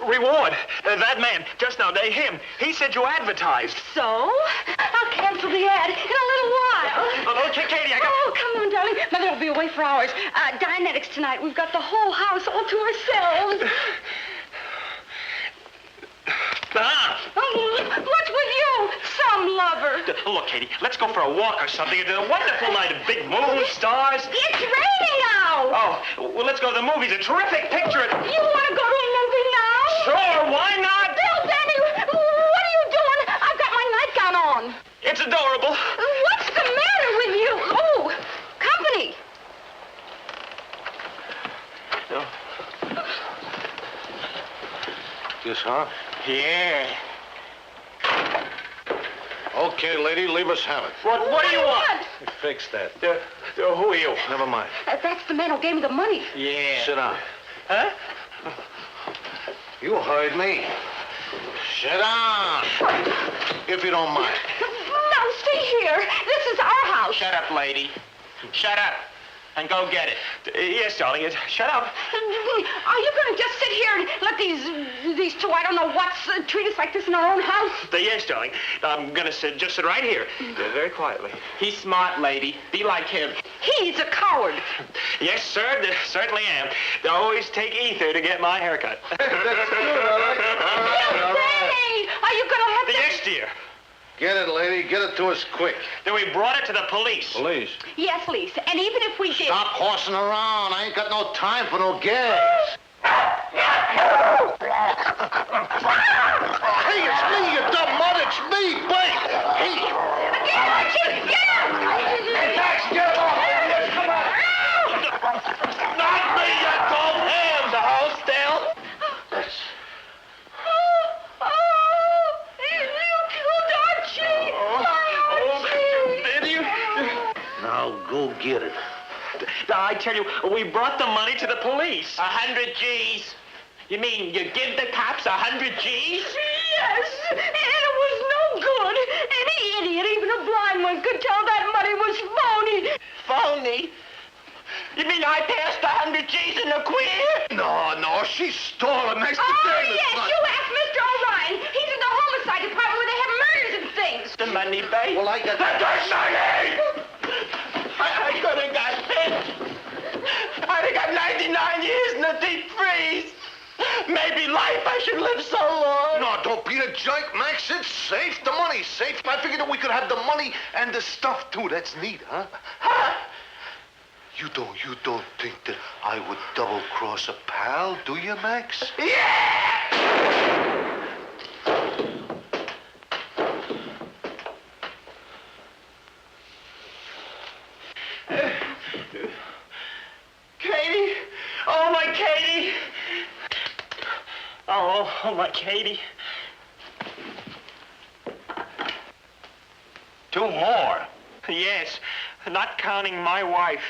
Reward. That man, just now, him. He said you advertised. So? I'll cancel the ad in a little while. Okay, Katie, I got... Oh, come on, darling. Mother will be away for hours. Dianetics tonight. We've got the whole house all to ourselves. What's with you? Some lover. Look, Katie, let's go for a walk or something. It's a wonderful night of big moon, stars. It's raining out. Oh, well, let's go to the movies. A terrific picture. You want to go to a movie now? Sure, why not? Bill Denny, what are you doing? I've got my nightgown on. It's adorable. What's the matter with you? Oh, company. Oh. Yes, huh? Yeah. Okay, lady, leave us have it. What do you want? Fix that. Who are you? Never mind. That's the man who gave me the money. Yeah. Sit down. Huh? You heard me. Sit down. If you don't mind. No, stay here. This is our house. Shut up, lady. Shut up. And go get it. Yes, darling. Shut up. Are you going to just sit here and let these two, I don't know what's, treat us like this in our own house? Yes, darling. I'm going to just sit right here. Very quietly. He's smart, lady. Be like him. He's a coward. Yes, sir. Certainly am. They always take ether to get my haircut. Hey, are you going to let them... Yes, dear. Get it, lady. Get it to us quick. Then we brought it to the police. Police? Yes, Lisa. And even if we did... Stop horsing around. I ain't got no time for no gags. Hey, it's me, you dumb mud. It's me, Beck. Hey. Get him, Archie! Get him! Hey, Max, get him off. Come on. Not me, you dumb ham. The house down? Now go get it. I tell you, we brought the money to the police. 100 G's. You mean you give the cops 100 G's? Yes, and it was no good. Any idiot, even a blind one, could tell that money was phony. Phony? You mean I passed 100 G's in the queer? No, she stole it next to Oh, Davis. yes, you asked Mr. O'Ryan. He's in the homicide department where they have murders and things. The money, babe. Well, I got the money! I could have got hit. I'd have got 99 years in the deep freeze. Maybe life I should live so long. No, don't be a jerk, Max. It's safe. The money's safe. I figured that we could have the money and the stuff, too. That's neat, huh? You don't think that I would double-cross a pal, do you, Max? Yeah! Katie! Oh, my Katie! Oh, my Katie. 2 more. Yes, not counting my wife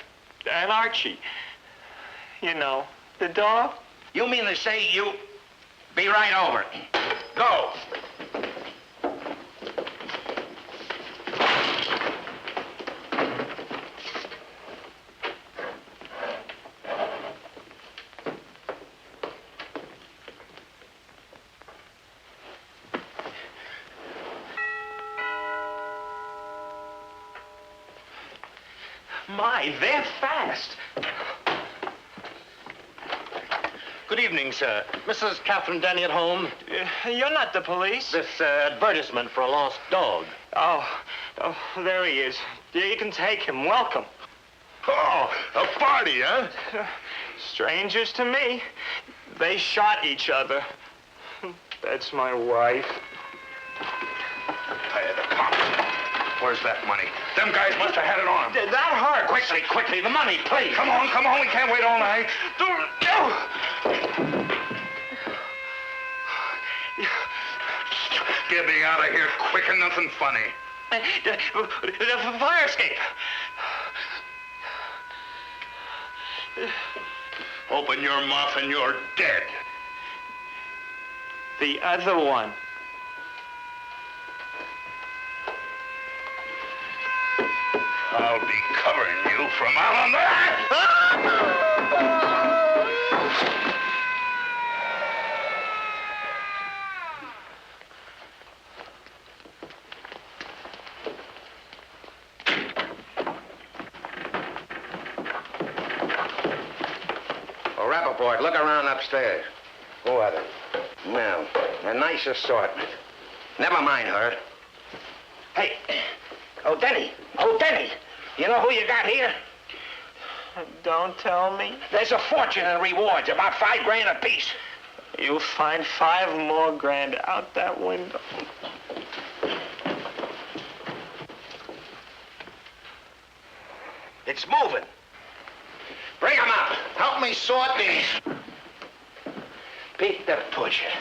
and Archie. You know, the dog. You mean to say you... Be right over. Go. My, they're fast. Good evening, sir. Mrs. Catherine Denny at home? You're not the police. This advertisement for a lost dog. Oh, there he is. You can take him. Welcome. Oh, a party, huh? Strangers to me. They shot each other. That's my wife. Hey, the cops. Where's that money? Them guys must have had it on them. That hurt. Quickly, the money, please. Come on, we can't wait all night. Get me out of here quick and nothing funny. The fire escape. Open your mouth and you're dead. The other one. I'll be covering you from out on that. Oh, Rappaport, look around upstairs. Who are they? Well, a nice assortment. Never mind her. Hey, Denny. You know who you got here? Don't tell me. There's a fortune in rewards, about $5 grand apiece. You'll find 5 more grand out that window. It's moving. Bring 'em up. Help me sort these. Beat the pusher.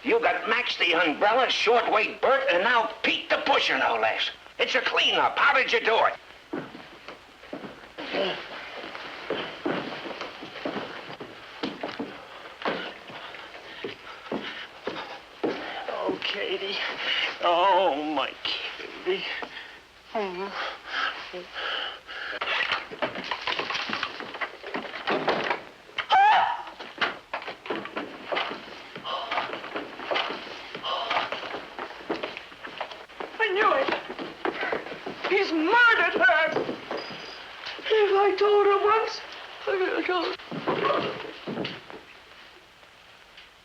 You got Max the umbrella, short-weight Bert, and now Pete the pusher, no less. It's a cleanup. How did you do it? Oh, Katie. Oh, my Katie. Oh. I knew it. He's murdered her. If I told her once, I told.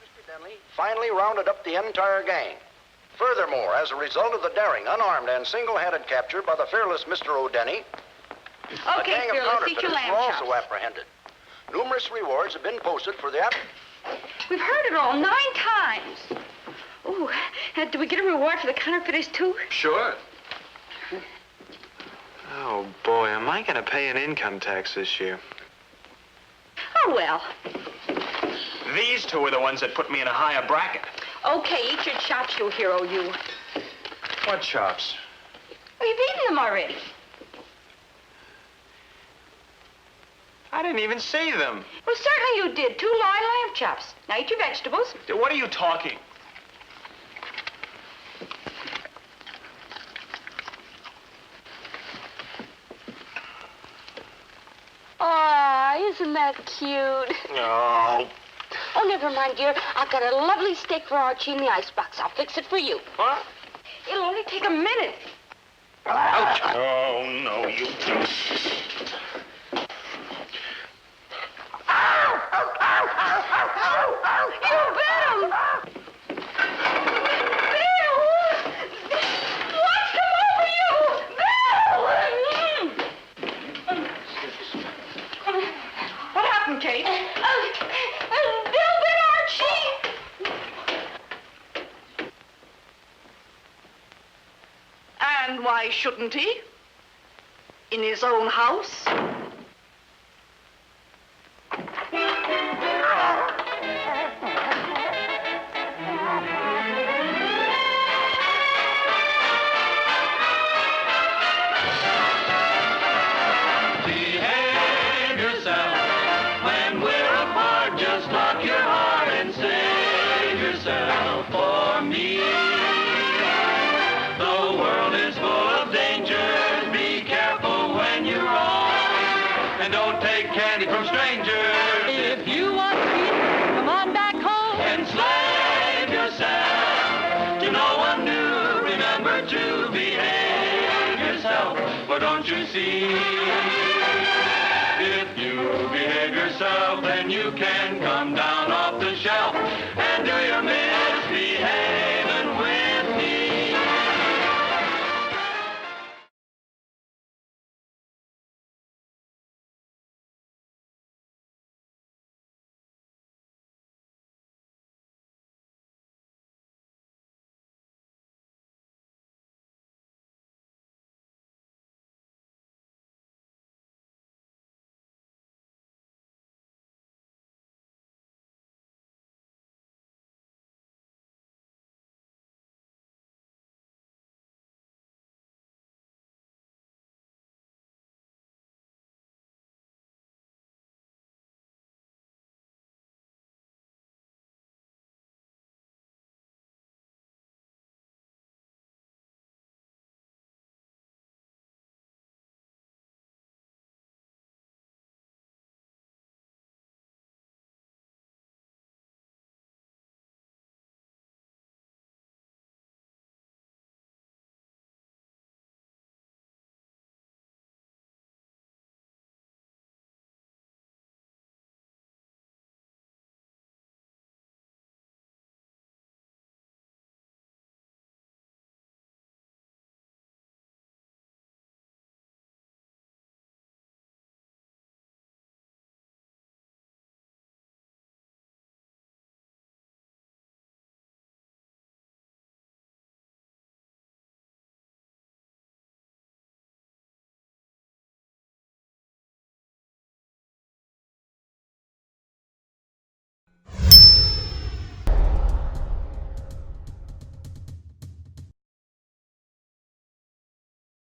Mr. Denny finally rounded up the entire gang. Furthermore, as a result of the daring, unarmed, and single-handed capture by the fearless Mr. O'Denny, a gang of counterfeiters were also apprehended. Numerous rewards have been posted for the We've heard it all 9 times. Ooh, do we get a reward for the counterfeiters, too? Sure. Oh, boy, am I going to pay an income tax this year? Oh, well. These two are the ones that put me in a higher bracket. Okay, eat your chops, you hero, you. What chops? Well, you've eaten them already. I didn't even see them. Well, certainly you did. 2 loin lamb chops. Now eat your vegetables. What are you talking? Aw, isn't that cute? No. Oh, never mind, dear. I've got a lovely steak for Archie in the icebox. I'll fix it for you. What? It'll only take a minute. Ouch. Oh, no, you don't. You bit him! Bill! What's come over you? Bill! What happened, Kate? Bill bit Archie! And why shouldn't he? In his own house? Behave yourself when we're apart. Just lock your heart and save yourself for me. The world is full of dangers. Be careful when you roam, and don't take candy from strangers. If you want peace, come on back home. Enslave yourself to no one new. Remember to behave yourself, for don't you see? If you behave yourself, then you can come down.